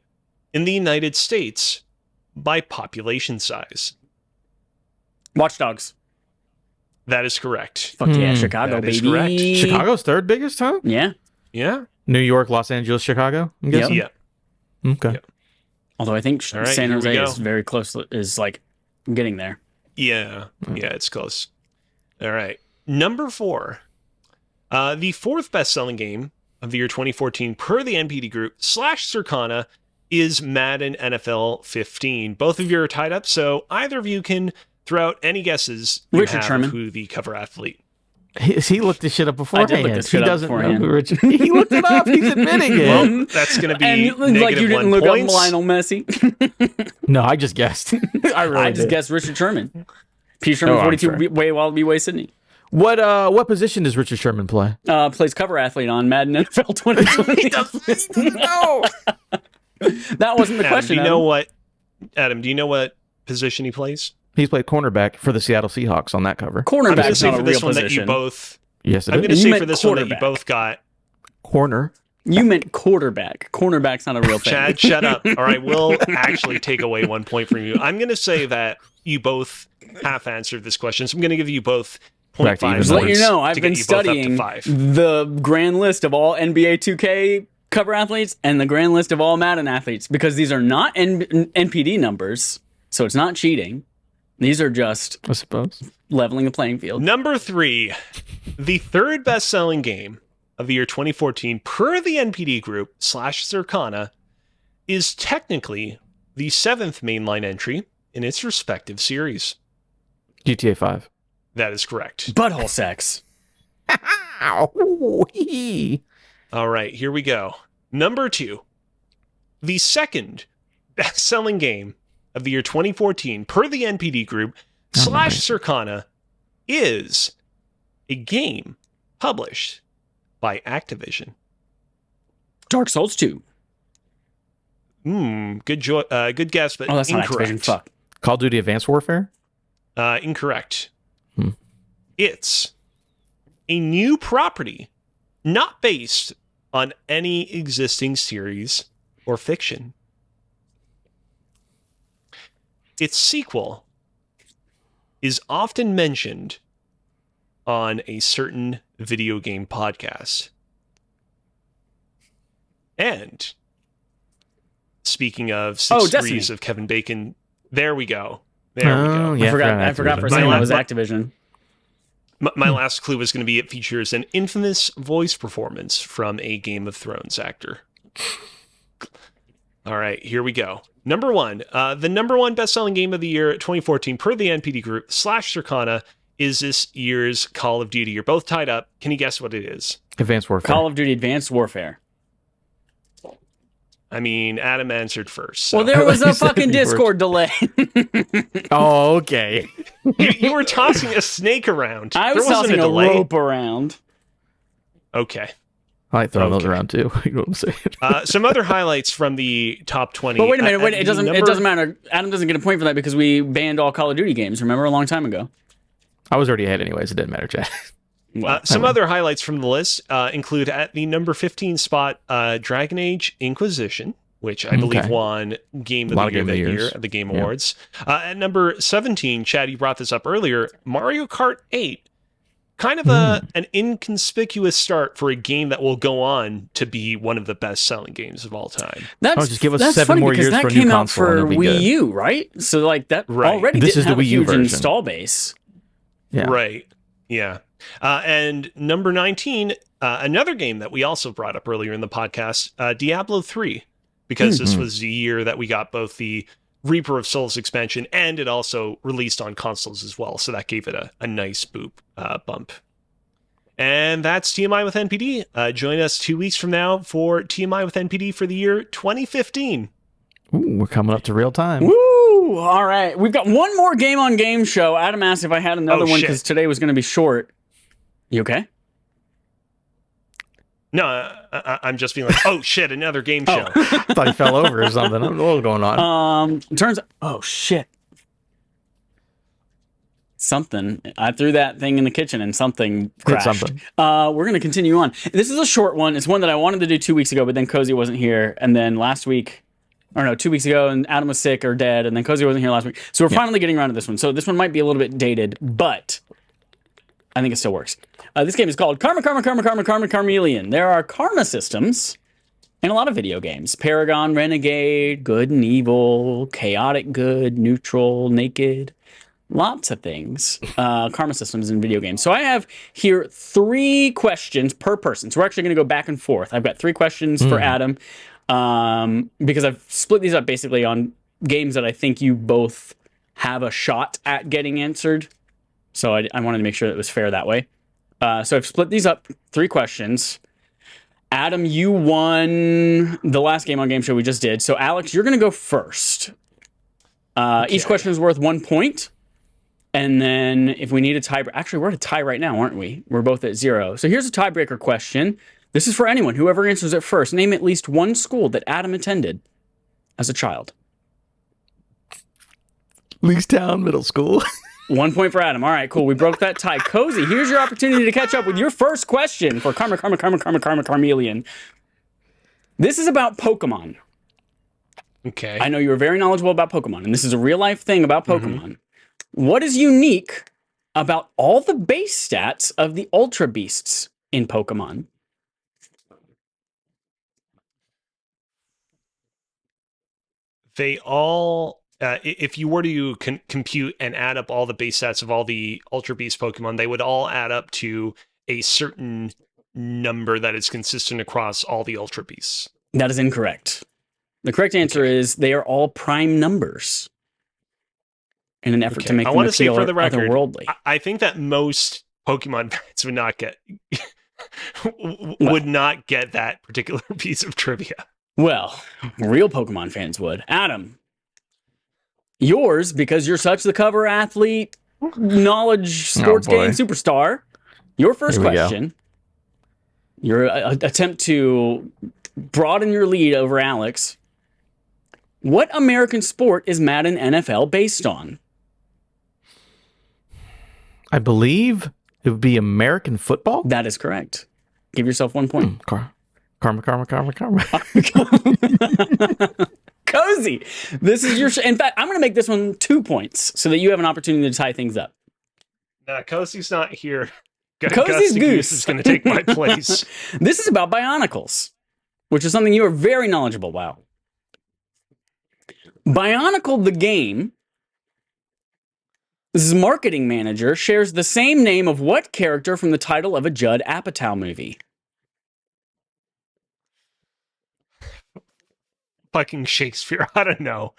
S3: in the United States by population size.
S2: Watch Dogs.
S3: That is correct.
S2: Fuck yeah, Chicago,
S3: That
S2: baby.
S3: is correct.
S1: Chicago's third biggest, huh?
S2: Yeah.
S3: Yeah.
S1: New York, Los Angeles, Chicago. I'm guessing.
S3: Yeah.
S1: Okay.
S3: Yep.
S2: Although I think
S3: All right,
S2: San
S3: here we
S2: Jose
S3: go.
S2: is very close, is like getting there.
S3: Yeah. Yeah, it's close. All right. Number 4. The fourth best-selling game of the year 2014 per the NPD Group / Circana is Madden NFL 15. Both of you are tied up, so either of you can throw out any guesses you
S2: Richard
S3: have
S2: Sherman.
S3: of who the cover athlete.
S1: He looked this shit up beforehand.
S2: I did look this shit
S1: he
S2: up
S1: doesn't
S2: beforehand.
S1: know who Richard. He looked it up. He's admitting it.
S3: Well, that's going to be
S2: And
S3: negative
S2: like you didn't
S3: 1
S2: look
S3: points.
S2: up Lionel Messi.
S1: No, I just guessed.
S2: I just guessed Richard Sherman. P. Sherman,
S1: Oh, I'm
S2: 42,
S1: sure.
S2: way Wallaby Way, Sydney.
S1: What position does Richard Sherman play?
S2: Plays cover athlete on Madden NFL 2020.
S1: He doesn't know.
S2: That wasn't the
S3: Adam,
S2: question.
S3: do you know what position he plays?
S1: He's played cornerback for the Seattle Seahawks on that cover.
S3: I'm going to
S2: Cornerback's
S3: say
S2: not
S3: for
S2: a
S3: this
S2: real
S3: one that you
S2: position.
S3: both.
S1: Yes, it
S3: I'm
S1: is.
S3: going to
S2: You
S3: say
S2: meant
S3: for this one that you
S2: quarterback.
S3: both got.
S1: Corner.
S2: You meant quarterback. Cornerback's not a real thing.
S3: Chad, shut up. Or I will actually take away 1 point from you. I'm going to say that you both half answered this question, so I'm going to give you both
S1: Back to
S3: 0.5
S1: even
S2: Just let you
S3: points
S2: know, I've
S3: to
S2: been
S3: get you both up to
S2: studying
S3: 5.
S2: the grand list of all NBA 2K cover athletes and the grand list of all Madden athletes because these are not NPD numbers, so it's not cheating. These are just
S1: I suppose.
S2: leveling the playing field.
S3: Number 3, the third best-selling game of the year 2014 per the NPD Group / Circana is technically the 7th mainline entry in its respective series.
S1: GTA 5.
S3: That is correct.
S2: Butthole sex.
S1: Ow. Hee.
S3: All right, here we go. Number 2, the second best-selling game of the year 2014 per the NPD Group / Circana is a game published by Activision.
S2: Dark Souls 2.
S3: Good guess, but
S2: Oh, that's not
S3: incorrect.
S2: Activision. Fuck.
S1: Call of Duty Advanced Warfare?
S3: Incorrect.
S1: Hmm.
S3: It's a new property, not based on any existing series or fiction. Its sequel is often mentioned on a certain video game podcast. And speaking of 6
S2: Destiny.
S3: Degrees of Kevin Bacon, there we go. There we go.
S1: Yeah,
S2: I forgot for a
S1: Activision.
S2: second
S3: My
S2: that was
S3: la-
S2: Activision.
S3: My last clue was going to be it features an infamous voice performance from a Game of Thrones actor. All right, here we go. Number 1, the number 1 best-selling game of the year 2014 per the NPD Group / Circana is this year's Call of Duty. You're both tied up. Can you guess what it is?
S1: Advanced Warfare.
S2: Call of Duty Advanced Warfare.
S3: I mean, Adam answered first. So.
S2: Well, there was a
S1: He said
S2: fucking
S1: it first.
S2: Discord delay.
S1: Oh, okay.
S3: you were tossing a snake around.
S2: I was
S3: there wasn't
S2: tossing a
S3: delay.
S2: rope around.
S3: Okay.
S1: I like throwing those
S3: Okay.
S1: around too. You know what I'm saying?
S3: Some other highlights from the top 20.
S2: But wait a minute,
S3: At
S2: it
S3: the
S2: doesn't matter. Adam doesn't get a point for that because we banned all Call of Duty games. Remember, a long time ago.
S1: I was already ahead anyways. It didn't matter, Chad.
S3: Some other highlights from the list include at the number 15 spot, Dragon Age Inquisition, which I believe
S1: Okay.
S3: won Game of
S1: A lot
S3: the
S1: of
S3: Year
S1: Game of
S3: that
S1: the
S3: year
S1: Years.
S3: at the Game
S1: Yeah.
S3: Awards. At number 17, Chad, you brought this up earlier, Mario Kart 8. Kind of an inconspicuous start for a game that will go on to be one of the best-selling games of all time.
S2: That's,
S1: just give us
S2: that's
S1: 7
S2: funny
S1: more
S2: because
S1: years
S2: that
S1: for a new
S2: came out
S1: console and
S2: for
S1: it'll be
S2: Wii
S1: good.
S2: U, right? So like that
S3: Right.
S2: already
S1: This
S2: didn't
S1: is the
S2: have a
S1: Wii U
S2: huge
S1: version.
S2: install base.
S1: Yeah.
S3: Right. Yeah. And number 19, another game that we also brought up earlier in the podcast, Diablo 3, because this was the year that we got both the Reaper of Souls expansion and it also released on consoles as well. So that gave it a nice bump. And that's TMI with NPD. Join us 2 weeks from now for TMI with NPD for the year 2015.
S1: Ooh, we're coming up to real time.
S2: Woo! All right, we've got one more game on game show. Adam asked if I had another one
S3: shit.
S2: because today was going to be short. You okay?
S3: No, I'm just being like, oh shit, another game show.
S1: I thought he fell over or something. I don't know what's going on.
S2: Oh shit. Something. I threw that thing in the kitchen and something crashed.
S1: Something.
S2: We're going to continue on. This is a short one. It's one that I wanted to do 2 weeks ago, but then Cozy wasn't here. And then last week, or no, 2 weeks ago, and Adam was sick or dead, and then Cozy wasn't here last week. So we're finally getting around to this one. So this one might be a little bit dated, but I think it still works. This game is called Karma, Carmelian. There are karma systems in a lot of video games. Paragon, Renegade, Good and Evil, Chaotic Good, Neutral, Naked. Lots of things, karma systems in video games. So I have here 3 questions per person. So we're actually going to go back and forth. I've got 3 questions for Adam because I've split these up basically on games that I think you both have a shot at getting answered. So I wanted to make sure that it was fair that way. So I've split these up, 3 questions. Adam, you won the last game on Game Show we just did. So Alex, you're going to go first. Okay. Each question is worth 1 point. And then if we need a tiebreaker, actually, we're at a tie right now, aren't we? We're both at 0. So here's a tiebreaker question. This is for anyone. Whoever answers it first. Name at least one school that Adam attended as a child.
S1: Leestown Middle School.
S2: 1 point for Adam. All right, cool. We broke that tie. Cozy, here's your opportunity to catch up with your first question for Carmelian. This is about Pokemon.
S3: Okay.
S2: I know you're very knowledgeable about Pokemon, and this is a real-life thing about Pokemon. Mm-hmm. What is unique about all the base stats of the Ultra Beasts in Pokemon?
S3: They all, if you were to compute and add up all the base stats of all the Ultra Beast Pokemon, they would all add up to a certain number that is consistent across all the Ultra Beasts.
S2: That is incorrect. The correct answer is they are all prime numbers. In an effort to make them feel otherworldly.
S3: I think that most Pokemon fans would not get would not get that particular piece of trivia.
S2: Well, real Pokemon fans would. Adam, yours, because you're such the cover athlete, knowledge, sports game superstar. Your first question, your attempt to broaden your lead over Alex. What American sport is Madden NFL based on?
S1: I believe it would be American football.
S2: That is correct. Give yourself 1 point.
S1: Karma.
S2: Cozy. This is your... In fact, I'm going to make this one 2 points so that you have an opportunity to tie things up.
S3: Cozy's not here.
S2: Cozy's Goose
S3: is going to take my place.
S2: This is about Bionicles, which is something you are very knowledgeable about. Bionicle the game... This marketing manager shares the same name of what character from the title of a Judd Apatow movie?
S3: Fucking Shakespeare. I don't know.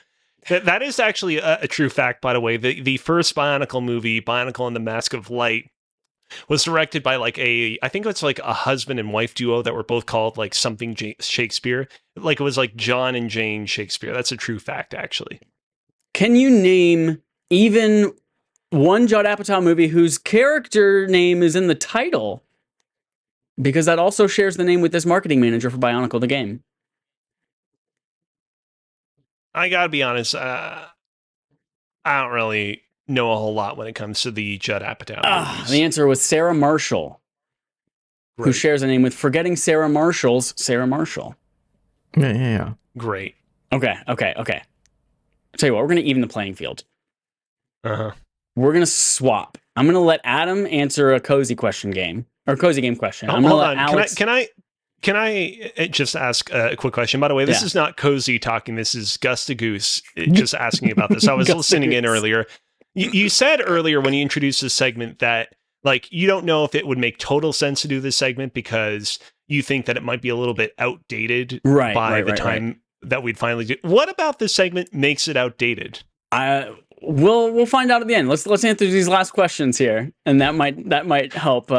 S3: That is actually a true fact, by the way. The first Bionicle movie, Bionicle and the Mask of Light, was directed by I think it's like a husband and wife duo that were both called like something Shakespeare. Like it was like John and Jane Shakespeare. That's a true fact, actually.
S2: Can you name even one Judd Apatow movie whose character name is in the title? Because that also shares the name with this marketing manager for Bionicle the game.
S3: I gotta be honest, I don't really know a whole lot when it comes to the Judd Apatow movies.
S2: The answer was Sarah Marshall, who shares a name with Forgetting Sarah Marshall's Sarah Marshall.
S1: Yeah.
S3: Great.
S2: Okay. I'll tell you what, we're going to even the playing field.
S3: Uh-huh.
S2: We're going to swap. I'm going to let Adam answer a cozy question game, or cozy game question. I'm
S3: hold on. Alex... Can I just ask a quick question? By the way, this is not Cozy talking. This is Gus the Goose just asking about this. I was listening in earlier. You said earlier when you introduced this segment that you don't know if it would make total sense to do this segment because you think that it might be a little bit outdated by the time that we'd finally do. What about this segment makes it outdated?
S2: We'll find out at the end. Let's answer these last questions here, and that might help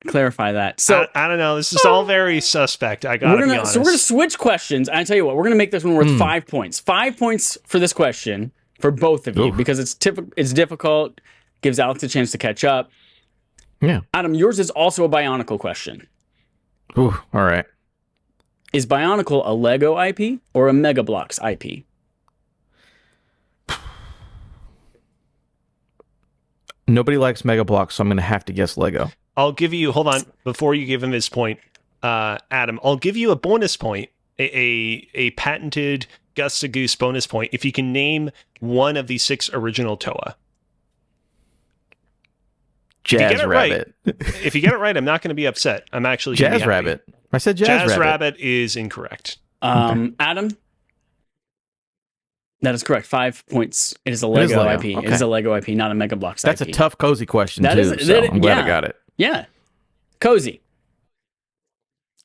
S2: clarify that. So
S3: I don't know. This is all very suspect. I gotta be honest.
S2: So we're gonna switch questions. I tell you what, we're gonna make this one worth 5 points. 5 points for this question for both of you because it's difficult. Gives Alex a chance to catch up.
S1: Yeah.
S2: Adam, yours is also a Bionicle question.
S1: Ooh, all right.
S2: Is Bionicle a Lego IP or a Mega Bloks IP?
S1: Nobody likes Mega Bloks, so I'm going to have to guess Lego.
S3: I'll give you, hold on, before you give him his point, Adam, I'll give you a bonus point, a patented Gus the Goose bonus point, if you can name one of the 6 original Toa.
S1: Jazz Rabbit.
S3: If you get it right, I'm not going to be upset. I'm actually
S1: Jazz Rabbit. I said Jazz
S3: Rabbit is incorrect.
S2: Okay. Adam? That is correct. 5 points. It is a Lego IP.
S1: Okay.
S2: It is a Lego IP, not a Mega Bloks IP.
S1: That's a tough, cozy question,
S2: that
S1: too, so I'm glad I got it.
S2: Yeah. Cozy.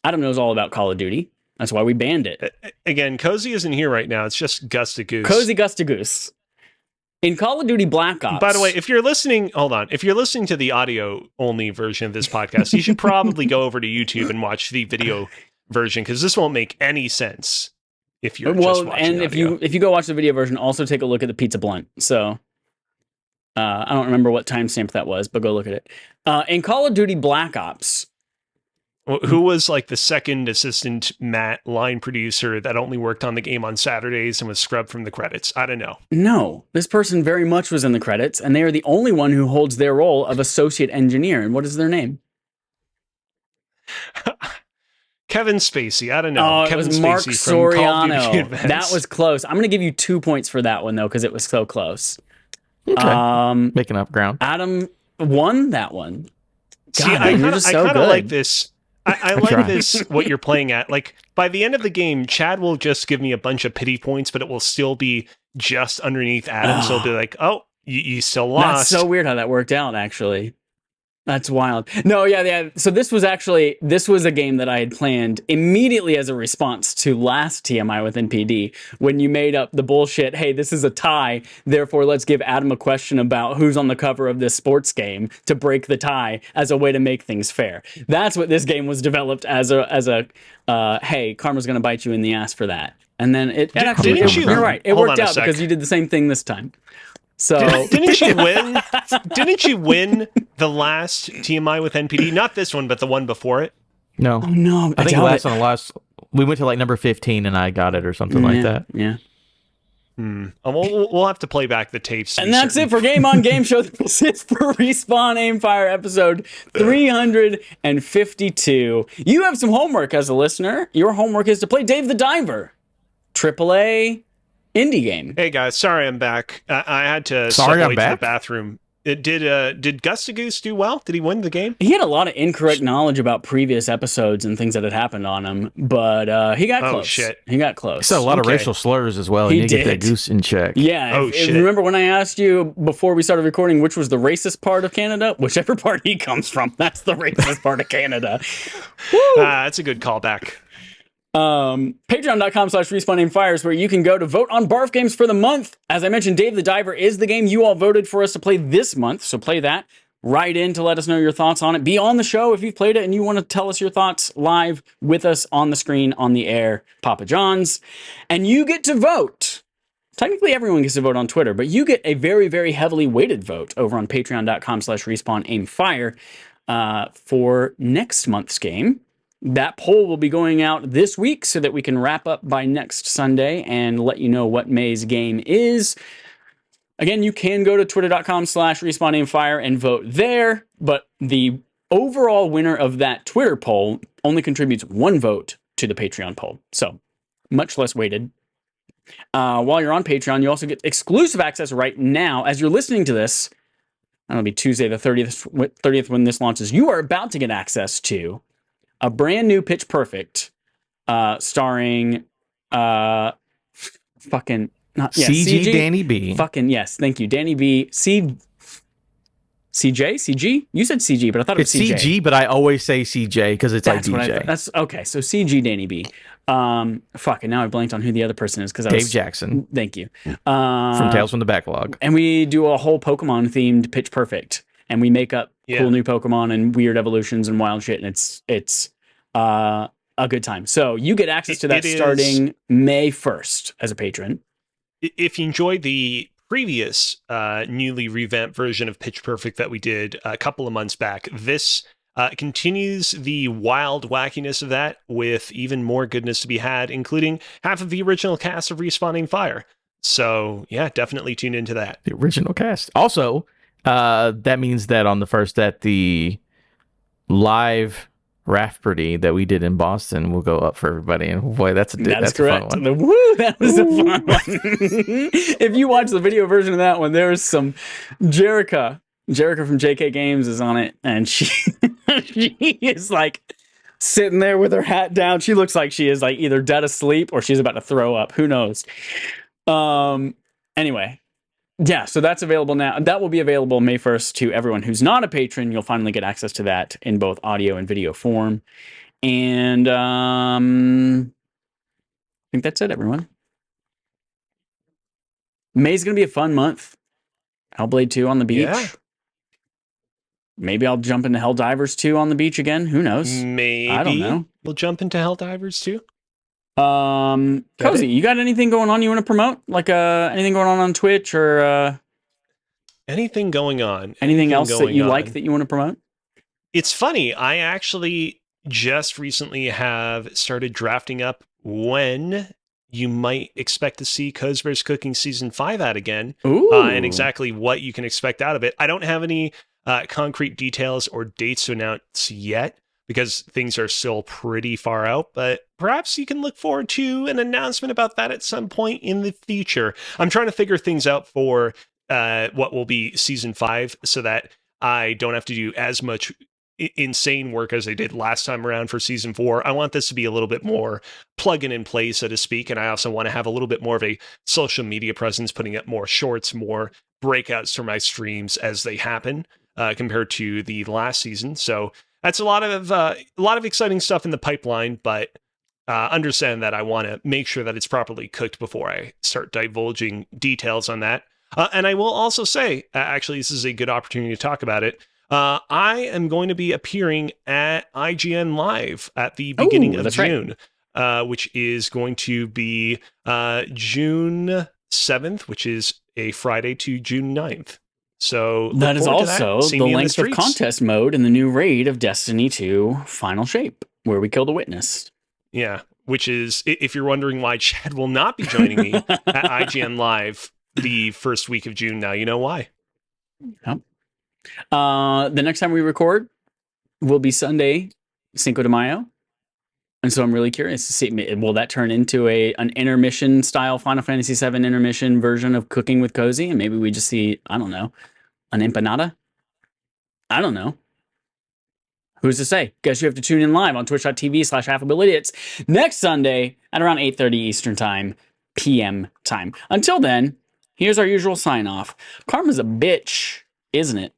S2: Adam knows all about Call of Duty. That's why we banned it.
S3: Again, Cozy isn't here right now. It's just Gus the Goose.
S2: Cozy Gus the Goose. In Call of Duty Black Ops.
S3: By the way, if you're listening, hold on. If you're listening to the audio only version of this podcast, you should probably go over to YouTube and watch the video version, because this won't make any sense if you're just watching
S2: and
S3: audio.
S2: if you go watch the video version, also take a look at the pizza blunt. So I don't remember what timestamp that was, but go look at it. In Call of Duty Black Ops,
S3: Who was like the second assistant Matt line producer that only worked on the game on Saturdays and was scrubbed from the credits? I don't know.
S2: no, this person very much was in the credits, and they are the only one who holds their role of associate engineer. And what is their name?
S3: Kevin Spacey. I don't know.
S2: Oh,
S3: Kevin
S2: it was Mark
S3: Spacey from Call of Duty
S2: Soriano.
S3: Advance.
S2: That was close. I'm going to give you 2 points for that one, though, because it was so close.
S1: Okay. Making up ground.
S2: Adam won that one.
S3: See,
S2: God,
S3: I
S2: man, you're
S3: kind
S2: just so
S3: of
S2: good.
S3: like this. I like
S1: try.
S3: this, what you're playing at. Like, by the end of the game, Chad will just give me a bunch of pity points, but it will still be just underneath Adam. So it'll be like, oh, you still lost.
S2: That's so weird how that worked out, actually. That's wild. No, yeah. So this was a game that I had planned immediately as a response to last TMI with NPD, when you made up the bullshit, hey, this is a tie, therefore let's give Adam a question about who's on the cover of this sports game to break the tie as a way to make things fair. That's what this game was developed as a hey, karma's going to bite you in the ass for that. And then you're right. It worked out because you did the same thing this time. So
S3: didn't you win? Didn't you win the last TMI with NPD? Not this one, but the one before it.
S1: No.
S2: Oh, no.
S1: I think we went to like number 15 and I got it or something like that.
S2: Yeah.
S3: We'll have to play back the tapes.
S2: And that's it for Game on Game Show. This is for Respawn Aimfire episode 352. You have some homework as a listener. Your homework is to play Dave the Diver, AAA indie game.
S3: Hey guys, sorry I'm back. I had to step away to the bathroom. Did Gus the Goose do well? Did he win the game?
S2: He had a lot of incorrect knowledge about previous episodes and things that had happened on him, but he got close.
S3: Oh shit!
S2: He got close.
S1: He said a lot of racial slurs as well.
S2: He
S1: did get that Goose in check.
S2: Yeah.
S3: Shit!
S2: Remember when I asked you before we started recording which was the racist part of Canada? Whichever part he comes from, that's the racist part of Canada.
S3: That's a good callback.
S2: Patreon.com/RespawnAimFire is where you can go to vote on barf games for the month. As I mentioned, Dave the Diver is the game you all voted for us to play this month, so play that. Write in to let us know your thoughts on it. Be on the show if you've played it and you want to tell us your thoughts live with us on the screen, on the air, Papa John's. And you get to vote. Technically, everyone gets to vote on Twitter, but you get a very, very heavily weighted vote over on Patreon.com/RespawnAimFire for next month's game. That poll will be going out this week so that we can wrap up by next Sunday and let you know what May's game is. Again, you can go to twitter.com/RespawnAimFire and vote there, but the overall winner of that Twitter poll only contributes 1 vote to the Patreon poll. So, much less weighted. While you're on Patreon, you also get exclusive access right now. As you're listening to this, that'll be Tuesday the 30th when this launches. You are about to get access to a brand new Pitch Perfect, starring fucking
S1: CG Danny B.
S2: Fucking yes, thank you, Danny B. CG. You said CG, but I thought it was
S1: it's
S2: CJ.
S1: CG, but I always say CJ because it's
S2: That's
S1: like
S2: what
S1: DJ.
S2: that's okay. So CG Danny B. And now I blanked on who the other person is because
S1: Dave Jackson.
S2: Thank you.
S1: From Tales from the Backlog.
S2: And we do a whole Pokemon themed Pitch Perfect, and we make up cool new Pokemon and weird evolutions and wild shit, and it's a good time. So you get access to that starting May 1st as a patron.
S3: If you enjoyed the previous newly revamped version of Pitch Perfect that we did a couple of months back, this continues the wild wackiness of that with even more goodness to be had, including half of the original cast of Respawning Fire. So yeah, definitely tune into that.
S1: The original cast. Also, that means that on the first, that the live RAF party that we did in Boston will go up for everybody. And boy, that's
S2: correct.
S1: A fun one.
S2: That was a fun one. If you watch the video version of that one, there's some Jerica from JK Games is on it, and she she is like sitting there with her hat down. She looks like she is like either dead asleep or she's about to throw up. Who knows? Anyway, yeah, so that's available now. That will be available May 1st to everyone who's not a patron. You'll finally get access to that in both audio and video form. And I think that's it, everyone. May's going to be a fun month. Hellblade 2 on the beach.
S3: Yeah.
S2: Maybe I'll jump into Helldivers 2 on the beach again. Who knows?
S3: Maybe.
S2: I don't know.
S3: We'll jump into Helldivers too.
S2: Cozy, you got anything going on you want to promote? Like anything going on Twitch or
S3: anything going on?
S2: Anything else that you like that you want to promote?
S3: It's funny. I actually just recently have started drafting up when you might expect to see Cosbear's Cooking Season 5 out again. And exactly what you can expect out of it. I don't have any concrete details or dates to announce yet, because things are still pretty far out, but perhaps you can look forward to an announcement about that at some point in the future. I'm trying to figure things out for what will be Season 5 so that I don't have to do as much insane work as I did last time around for Season 4. I want this to be a little bit more plug and play, so to speak, and I also want to have a little bit more of a social media presence, putting up more shorts, more breakouts for my streams as they happen, compared to the last season. So that's a lot of exciting stuff in the pipeline, but understand that I want to make sure that it's properly cooked before I start divulging details on that. And I will also say, actually, this is a good opportunity to talk about it. I am going to be appearing at IGN Live at the beginning of June, which is going to be June 7th, which is a Friday to June 9th. So
S2: that is also the length of contest mode in the new raid of Destiny 2 Final Shape, where we kill the witness.
S3: Yeah, which is, if you're wondering why Chad will not be joining me at IGN Live the first week of June, now you know why.
S2: Yep. The next time we record will be Sunday, Cinco de Mayo. And so I'm really curious to see, will that turn into an intermission style Final Fantasy VII intermission version of Cooking with Cozy? And maybe we just see, I don't know, an empanada? I don't know. Who's to say? Guess you have to tune in live on twitch.tv/AffableIdiots next Sunday at around 8:30 Eastern Time, PM time. Until then, here's our usual sign off. Karma's a bitch, isn't it?